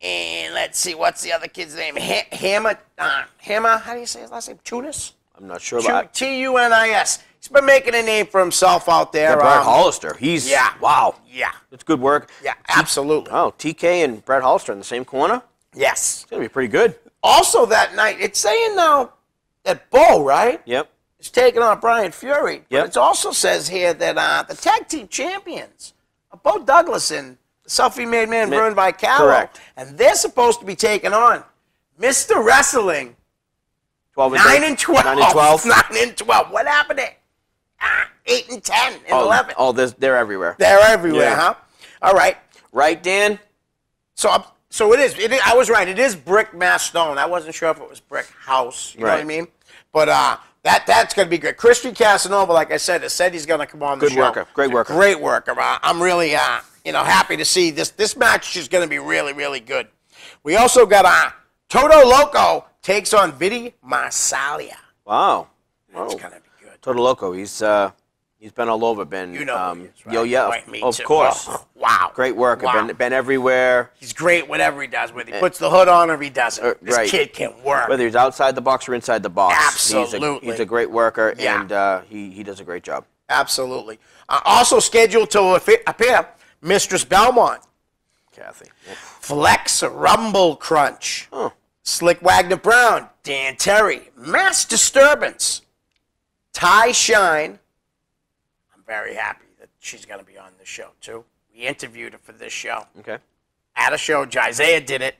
And let's see, what's the other kid's name? Hammer. How do you say his last name? Tunis. I'm not sure about Tunis. He's been making a name for himself out there. Brad Hollister. He's wow. Yeah. That's good work. Yeah, absolutely. Oh, TK and Brad Hollister in the same corner? Yes. It's gonna be pretty good. Also that night, it's saying now that Bo, right? Yep. Is taking on Brian Fury. Yep. But it also says here that the tag team champions are Bo Douglas and the selfie-made man Vern Vicalo. Correct. And they're supposed to be taking on Mr. Wrestling 12 and 9 and 12. 9 and 12. 9 and 12. What happened to 8 and 10 and 11? Oh, they're everywhere. They're everywhere, Yeah. huh? All right. Right, Dan? So it is. I was right. It is Brick Mass Stone. I wasn't sure if it was Brick House. You know what I Right. mean? But that's going to be good. Christian Casanova, like I said, has said he's going to come on the Good show. worker. Great worker. Great worker. I'm really happy to see this. This match is going to be really, really good. We also got Toto Loco takes on Vidi Marsalia. Wow. That's going to be good. Total Loco. He's been all over. You know who he is, right? Yo, yeah, Right, me of too. course. Oh, wow. Great worker. Wow. Been everywhere. He's great whatever he does. Whether he puts the hood on or if he doesn't. This right. kid can work. Whether he's outside the box or inside the box. Absolutely. He's a great worker, Yeah. and he does a great job. Absolutely. Also scheduled to appear, Mistress Belmont, Kathy. Flex Rumble Crunch, Oh. Slick Wagner Brown, Dan Terry, Mass Disturbance, Ty Shine. I'm very happy that she's going to be on this show, too. We interviewed her for this show. Okay. At a show, Jizea did it.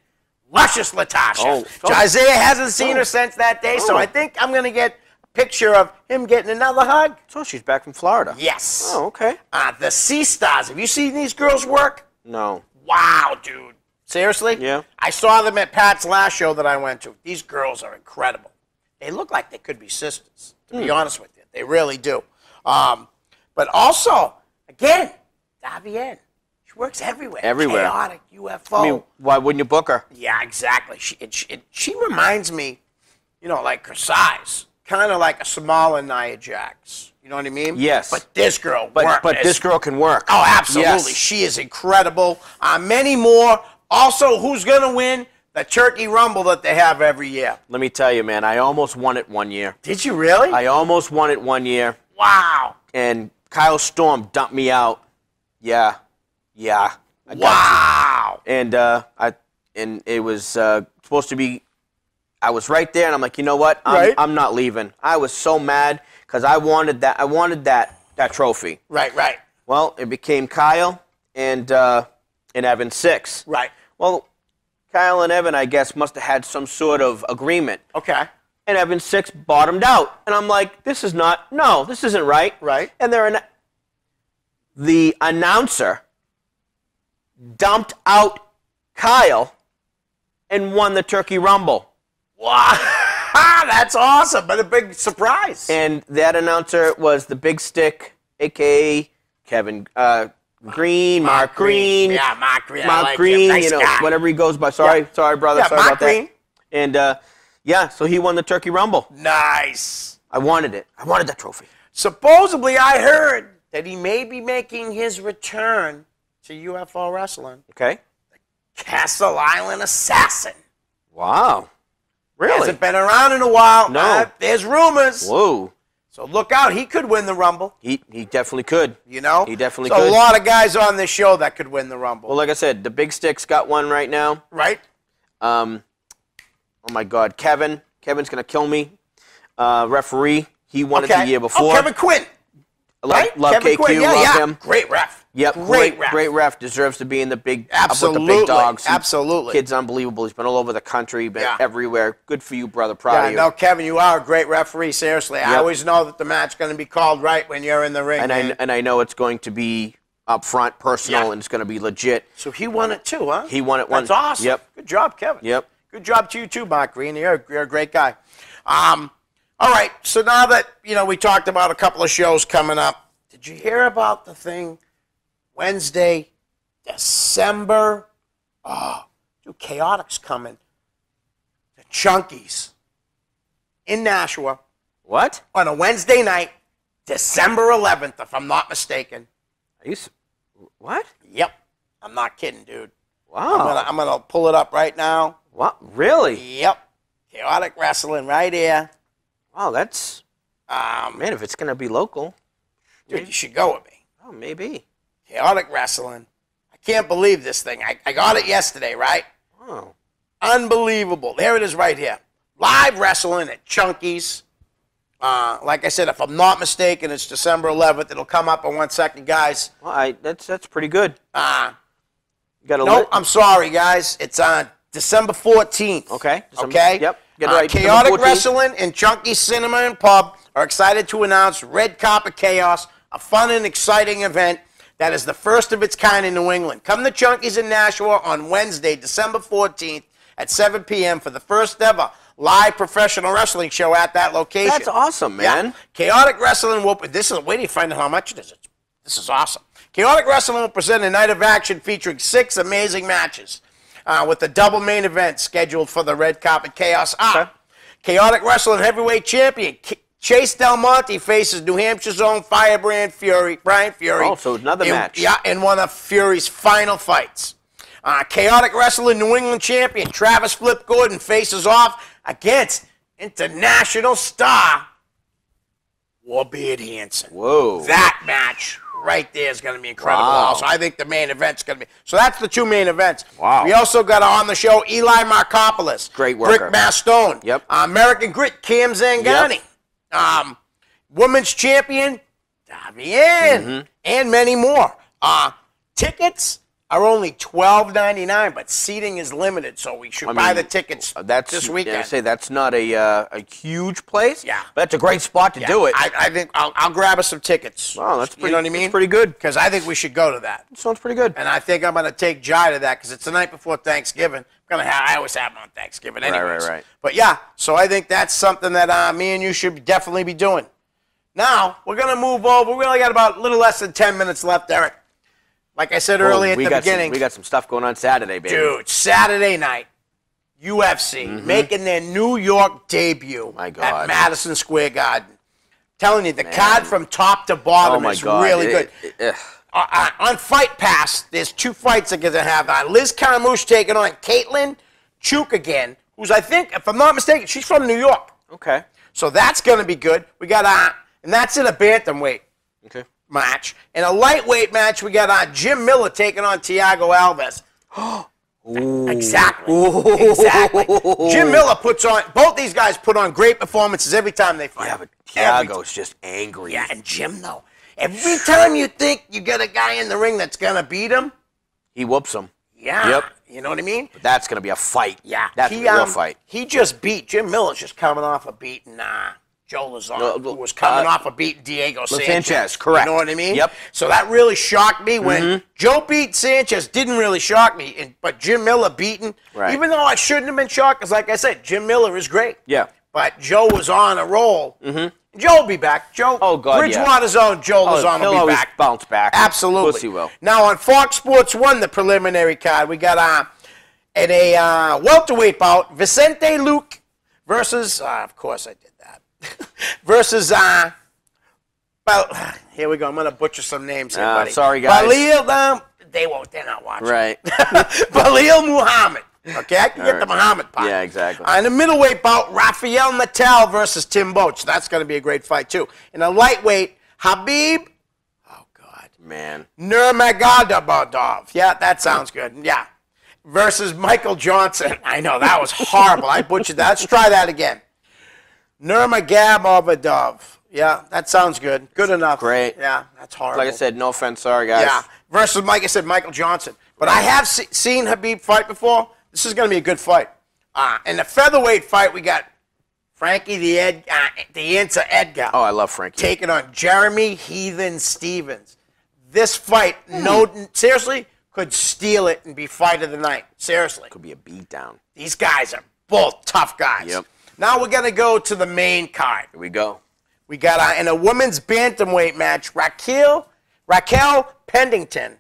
Luscious Latasha. Oh. Jizea hasn't seen her since that day, so Oh. I think I'm going to get a picture of him getting another hug. So she's back from Florida. Yes. Oh, okay. The Sea Stars. Have you seen these girls work? No. Wow, dude. Seriously? Yeah. I saw them at Pat's last show that I went to. These girls are incredible. They look like they could be sisters, to be honest with you. They really do. But also, again, Davienne. She works everywhere. Everywhere. Chaotic, UFO. I mean, why wouldn't you book her? Yeah, exactly. She reminds me, like her size. Kind of like a smaller Nia Jax. You know what I mean? Yes. But this girl works. But this girl can work. Oh, absolutely. Yes. She is incredible. Many more. Also, who's going to win the Turkey Rumble that they have every year? Let me tell you, man, I almost won it one year. Did you really? I almost won it one year, Wow. and Kyle Storm dumped me out. Yeah. I got Wow. you. And it was supposed to be. I was right there, and I'm like, you know what? I'm not leaving. I was so mad because I wanted that. I wanted that trophy. Right. Well, it became Kyle and Evan 6. Right. Well, Kyle and Evan, I guess, must have had some sort of agreement. Okay. And Evan 6 bottomed out. And I'm like, this isn't right. Right. And the announcer dumped out Kyle and won the Turkey Rumble. Wow. That's awesome, but a big surprise. And that announcer was the Big Stick, a.k.a. Kevin Green, Mark Green. Yeah, Mark Green. Mark Green, nice guy. whatever he goes by. Sorry, brother. Yeah, Sorry Mark about Green. that. And, so he won the Turkey Rumble. Nice. I wanted it. I wanted that trophy. Supposedly, I heard that he may be making his return to UFO wrestling. Okay. Castle Island Assassin. Wow. Really? Hasn't been around in a while. No. There's rumors. Whoa. So look out. He could win the Rumble. He definitely could. You know? He definitely There's could. a lot of guys on this show that could win the Rumble. Well, like I said, the Big Stick's got one right now. Right? Oh, my God. Kevin's going to kill me. Referee. He won it the year before. Oh, Kevin Quinn. Love Kevin KQ. Quinn. Love him. Great ref. Yep, great ref. Deserves to be in the big, Absolutely. up with the big dogs. Absolutely. Kid's unbelievable. He's been all over the country, been everywhere. Good for you, brother. Proud Yeah, of you. no, Kevin, you are a great referee. Seriously, I always know that the match's going to be called right when you're in the ring. And I know it's going to be up front, personal, and it's going to be legit. So he won it too, huh? He won it once. That's awesome. Yep. Good job, Kevin. Yep. Good job to you too, Mark Green. You're a great guy. All right. So now that we talked about a couple of shows coming up, did you hear about the thing Wednesday, December? Oh, dude, Chaotic's coming. The Chunkies in Nashua. What? On a Wednesday night, December 11th, if I'm not mistaken. What? Yep. I'm not kidding, dude. Wow. I'm gonna pull it up right now. What? Really? Yep. Chaotic Wrestling right here. Wow, that's... man, if it's going to be local. Dude, you should go with me. Oh, maybe. Chaotic Wrestling. I can't believe this thing. I got it yesterday, right? Oh. Unbelievable. There it is right here. Live wrestling at Chunky's. Like I said, if I'm not mistaken, it's December 11th. It'll come up in 1 second, guys. Well, that's pretty good. You got Nope, I'm sorry, guys. It's on December 14th. Okay. Okay? Yep. Get it right. Chaotic December 14th. Wrestling and Chunky's Cinema and Pub are excited to announce Red Carpet Chaos, a fun and exciting event that is the first of its kind in New England. Come to Chunky's in Nashua on Wednesday, December 14th at 7 p.m. for the first ever live professional wrestling show at that location. That's awesome, man. Yeah. Chaotic Wrestling will... wait till you find out how much it is. This is awesome. Chaotic Wrestling will present a night of action featuring 6 amazing matches with the double main event scheduled for the Red Carpet Chaos. Chaotic Wrestling Heavyweight Champion Chase Del Monte faces New Hampshire's own Firebrand Brian Fury. Oh, so another match. Yeah, in one of Fury's final fights. Chaotic Wrestling New England Champion Travis Flip Gordon faces off against international star Warbeard Hansen. Whoa. That match right there is going to be incredible. Wow. Also, I think the main event's going to be... So that's the 2 main events. Wow. We also got on the show Eli Markopoulos. Great worker. Rick Mastone. Yep. American Grit, Cam Zangani. Yep. Women's Champion, Davian. And many more. Tickets are only $12.99, but seating is limited, so we should buy the tickets this weekend. I say that's not a huge place. Yeah. But that's a great spot to do it. I think I'll grab us some tickets. Wow, that's pretty. You know what I mean? That's pretty good. Because I think we should go to that. Sounds pretty good. And I think I'm going to take Jai to that because it's the night before Thanksgiving. I always have them on Thanksgiving anyways. Right. But yeah, so I think that's something that me and you should definitely be doing. Now, we're going to move over. We only got about a little less than 10 minutes left, Eric. Like I said earlier at the beginning. We got some stuff going on Saturday, baby. Dude, Saturday night, UFC making their New York debut at Madison Square Garden. Telling you, the card from top to bottom is really good. On Fight Pass, there's 2 fights they're going to have. Liz Carmouche taking on Caitlin Chuk again, who's, I think, if I'm not mistaken, she's from New York. Okay. So that's going to be good. We got, and that's in a bantamweight match. In a lightweight match, we got Jim Miller taking on Thiago Alves. Exactly. Jim Miller both these guys put on great performances every time they fight. Yeah, but Thiago's just angry. Yeah, and Jim, though. Every time you think you got a guy in the ring that's going to beat him, he whoops him. yeah. Yep. You know what I mean? But that's going to be a fight. Yeah. That's a real fight. He just beat, Jim Miller's just coming off a beating Joe Lozano, who was coming off a beating Diego Sanchez. Correct. You know what I mean? Yep. So that really shocked me when Joe beat Sanchez. Didn't really shock me, but Jim Miller beating, even though I shouldn't have been shocked, because like I said, Jim Miller is great. Yeah. But Joe was on a roll. Joe will be back. Joe, Bridgewater's own Joe Lozano he'll will be always back. bounce back. Absolutely. Of course he will. Now on Fox Sports 1, the preliminary card, we got in a welterweight bout, Vicente Luque versus, of course I did that, versus, here we go. I'm going to butcher some names here, buddy. Sorry, guys. They're not watching. Right. Balil Muhammad. Okay, I can get the Muhammad part. Yeah, exactly. In the middleweight bout, Rafael Natal versus Tim Boetsch. That's going to be a great fight, too. In a lightweight, Habib, Man. Nurmagomedov. Yeah, that sounds good. Yeah. Versus Michael Johnson. I know, that was horrible. I butchered that. Let's try that again. Nurmagomedov. Yeah, that sounds good. Good enough. Great. Yeah, that's horrible. Like I said, no offense. Sorry, guys. Yeah. Versus, like I said, Michael Johnson. But I have seen Habib fight before. This is going to be a good fight. In the featherweight fight, we got Frankie the Answer Edgar. Oh, I love Frankie. Taking on Jeremy Heathen Stevens. This fight, seriously, could steal it and be fight of the night. Seriously. Could be a beatdown. These guys are both tough guys. Yep. Now we're going to go to the main card. Here we go. We got in a women's bantamweight match, Raquel Pennington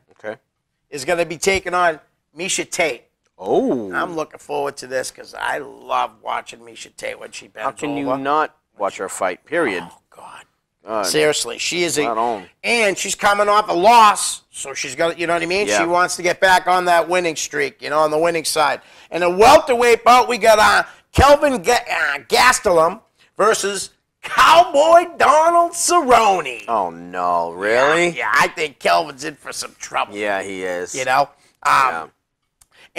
is going to be taking on Misha Tate. Oh. I'm looking forward to this because I love watching Misha Tate when she bends over. How can you not watch her fight, period? Oh, God. Seriously, she is and she's coming off a loss, so she's got, you know what I mean? Yeah. She wants to get back on that winning streak, on the winning side. And a welterweight bout, we got Kelvin Gastelum versus Cowboy Donald Cerrone. Oh, no. Really? Yeah, I think Kelvin's in for some trouble. Yeah, he is. In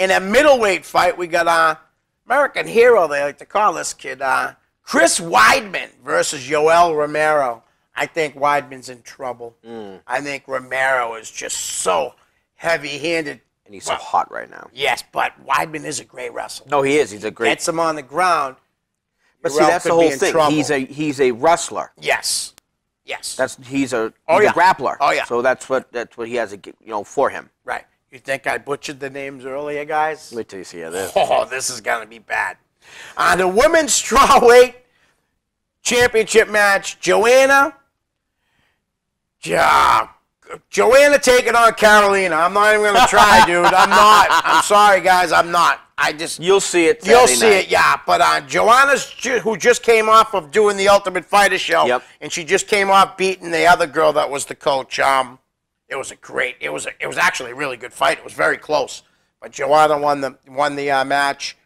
a middleweight fight, we got American Hero, they like to call this kid, Chris Weidman versus Yoel Romero. I think Weidman's in trouble. I think Romero is just so heavy-handed. And he's so hot right now. Yes, but Weidman is a great wrestler. No, he is. He's a great. Gets him on the ground. But see, that's the whole thing. He's a wrestler. Yes. He's a grappler. Oh yeah. So that's what he has for him. Right. You think I butchered the names earlier, guys? Wait till you see this. Oh, this is gonna be bad. On the women's strawweight championship match, Joanna taking on Carolina. I'm not even gonna try, dude. I'm not. I'm sorry, guys. I'm not. You'll see it. You'll see it, yeah. But Joanna's, who just came off of doing the Ultimate Fighter show, and she just came off beating the other girl that was the coach. It was actually a really good fight. It was very close, but Joanna won the match.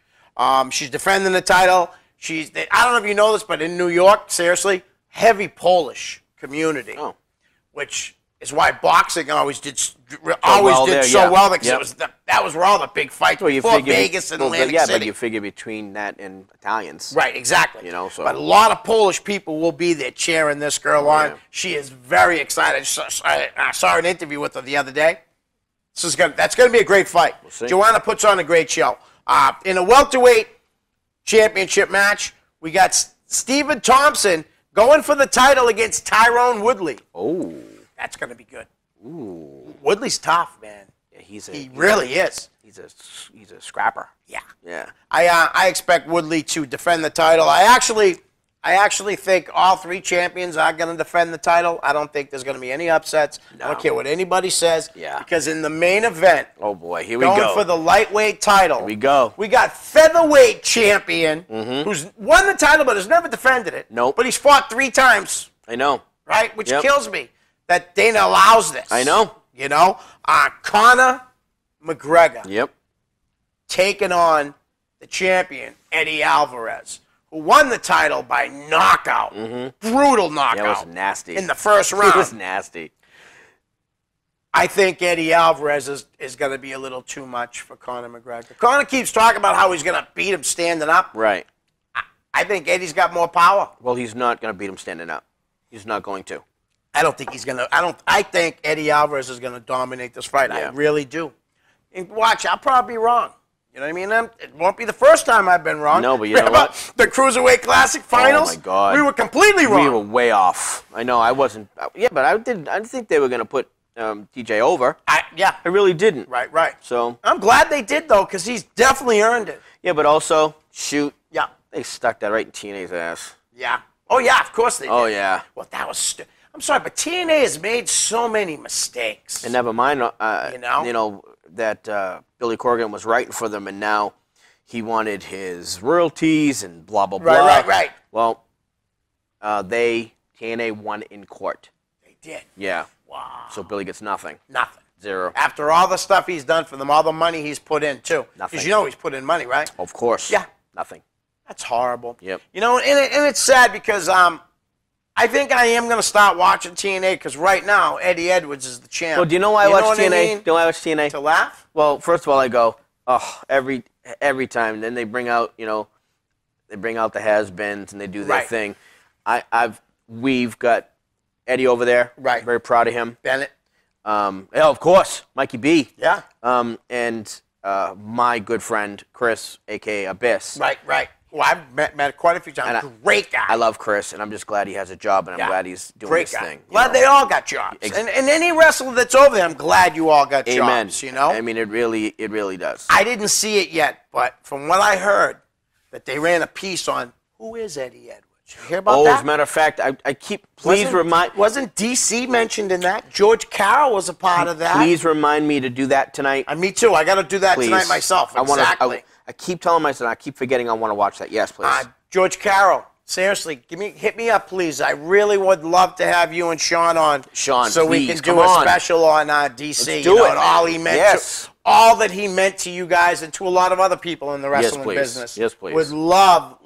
She's defending the title. I don't know if you know this, but in New York, seriously, heavy Polish community, which is why boxing always did so well because that was where all the big fights before Vegas and Atlantic City. But you figure between that and Italians, right? Exactly. So. But a lot of Polish people will be there cheering this girl on. She is very excited. I saw an interview with her the other day. That's going to be a great fight. Joanna puts on a great show. In a welterweight championship match, we got Stephen Thompson going for the title against Tyrone Woodley. Oh. That's going to be good. Ooh. Woodley's tough, man. Yeah, he really is. He's a scrapper. Yeah. Yeah. I expect Woodley to defend the title. I actually think all three champions are going to defend the title. I don't think there's going to be any upsets. No. I don't care what anybody says. Yeah. Because in the main event, oh boy, here we go. Going for the lightweight title. Here we go. We got featherweight champion who's won the title but has never defended it. Nope. But he's fought 3 times. I know. Right? Which kills me that Dana allows this. I know. Conor McGregor. Yep. Taking on the champion, Eddie Alvarez, who won the title by knockout. Brutal knockout. Yeah, it was nasty. In the first round. It was nasty. I think Eddie Alvarez is going to be a little too much for Conor McGregor. Conor keeps talking about how he's going to beat him standing up. Right. I think Eddie's got more power. Well, he's not going to beat him standing up. He's not going to. I don't think he's going to. I think Eddie Alvarez is going to dominate this fight. I really do. And watch, I'll probably be wrong. You know what I mean? It won't be the first time I've been wrong. No, but you know what? The Cruiserweight Classic finals. Oh, my God. We were completely wrong. We were way off. I know, I wasn't. Yeah, but I didn't think they were going to put TJ over. I really didn't. Right. So I'm glad they did, though, because he's definitely earned it. Yeah, but also, shoot. Yeah. They stuck that right in TNA's ass. Yeah. Oh, yeah, of course they did. Oh, yeah. Well, that was I'm sorry, but TNA has made so many mistakes. And never mind, that Billy Corgan was writing for them, and now he wanted his royalties and blah, blah, blah. Right. Well, TNA won in court. They did. Yeah. Wow. So Billy gets nothing. Nothing. Zero. After all the stuff he's done for them, all the money he's put in, too. Nothing. Because you know he's put in money, right? Of course. Yeah. Nothing. That's horrible. Yep. You know, and it's sad because I think I am going to start watching TNA because right now Eddie Edwards is the champ. Well, do you know why I watch TNA? I mean? Do you know why I watch TNA? To laugh? Well, first of all, I go, oh, every time. Then they bring out, the has-beens and they do their thing. We've got Eddie over there. Right. Very proud of him. Bennett. Of course, Mikey B. Yeah. And my good friend Chris, a.k.a. Abyss. Right. Well, I've met quite a few times. Great guy. I love Chris, and I'm just glad he has a job, and I'm glad he's doing his thing. Glad they all got jobs. And any wrestler that's over there, I'm glad you all got jobs, you know? I mean, it really does. I didn't see it yet, but from what I heard, that they ran a piece on who is Eddie Edwards. You hear about that? As a matter of fact, I keep, Wasn't DC mentioned in that? George Carroll was a part of that. Please remind me to do that tonight. Me too. I got to do that tonight myself. Exactly. I keep telling myself, I keep forgetting I want to watch that. Yes, please. George Carroll, seriously, hit me up, please. I really would love to have you and Sean on. Sean, so please, we can do a special on DC. Let's do it. And all he meant all that he meant to you guys and to a lot of other people in the wrestling business. Yes, please. Would love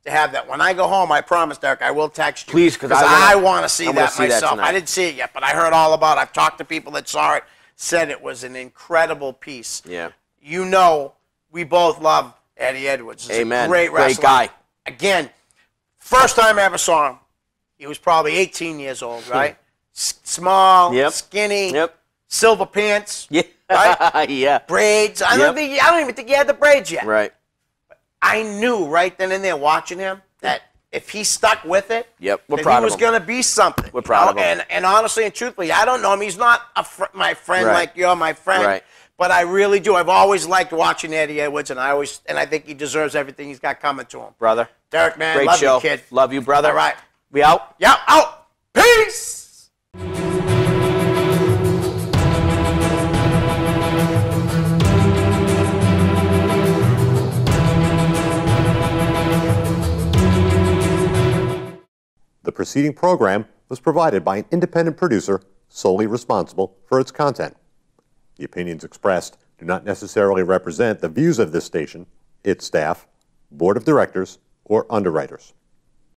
to have that. When I go home, I promise, Derek, I will text you. Please, because I want to see that myself. That I didn't see it yet, but I heard all about it. I've talked to people that saw it, said it was an incredible piece. Yeah. You know, we both love Eddie Edwards. He's Amen. a great wrestler. Great guy. Again, first time I ever saw him, he was probably 18 years old, right? Small, skinny, silver pants, right? Yeah. Braids. I don't even think he had the braids yet. Right. I knew right then and there watching him that if he stuck with it, we're proud of him. He was going to be something. We're proud of him. And honestly and truthfully, I don't know him. He's not my friend like you're my friend. Right. But I really do. I've always liked watching Eddie Edwards, and I think he deserves everything he's got coming to him. Brother. Derek, man, great love show. you, kid. Love you, brother. All right. We out? Yeah, out. Peace. The preceding program was provided by an independent producer solely responsible for its content. The opinions expressed do not necessarily represent the views of this station, its staff, board of directors, or underwriters.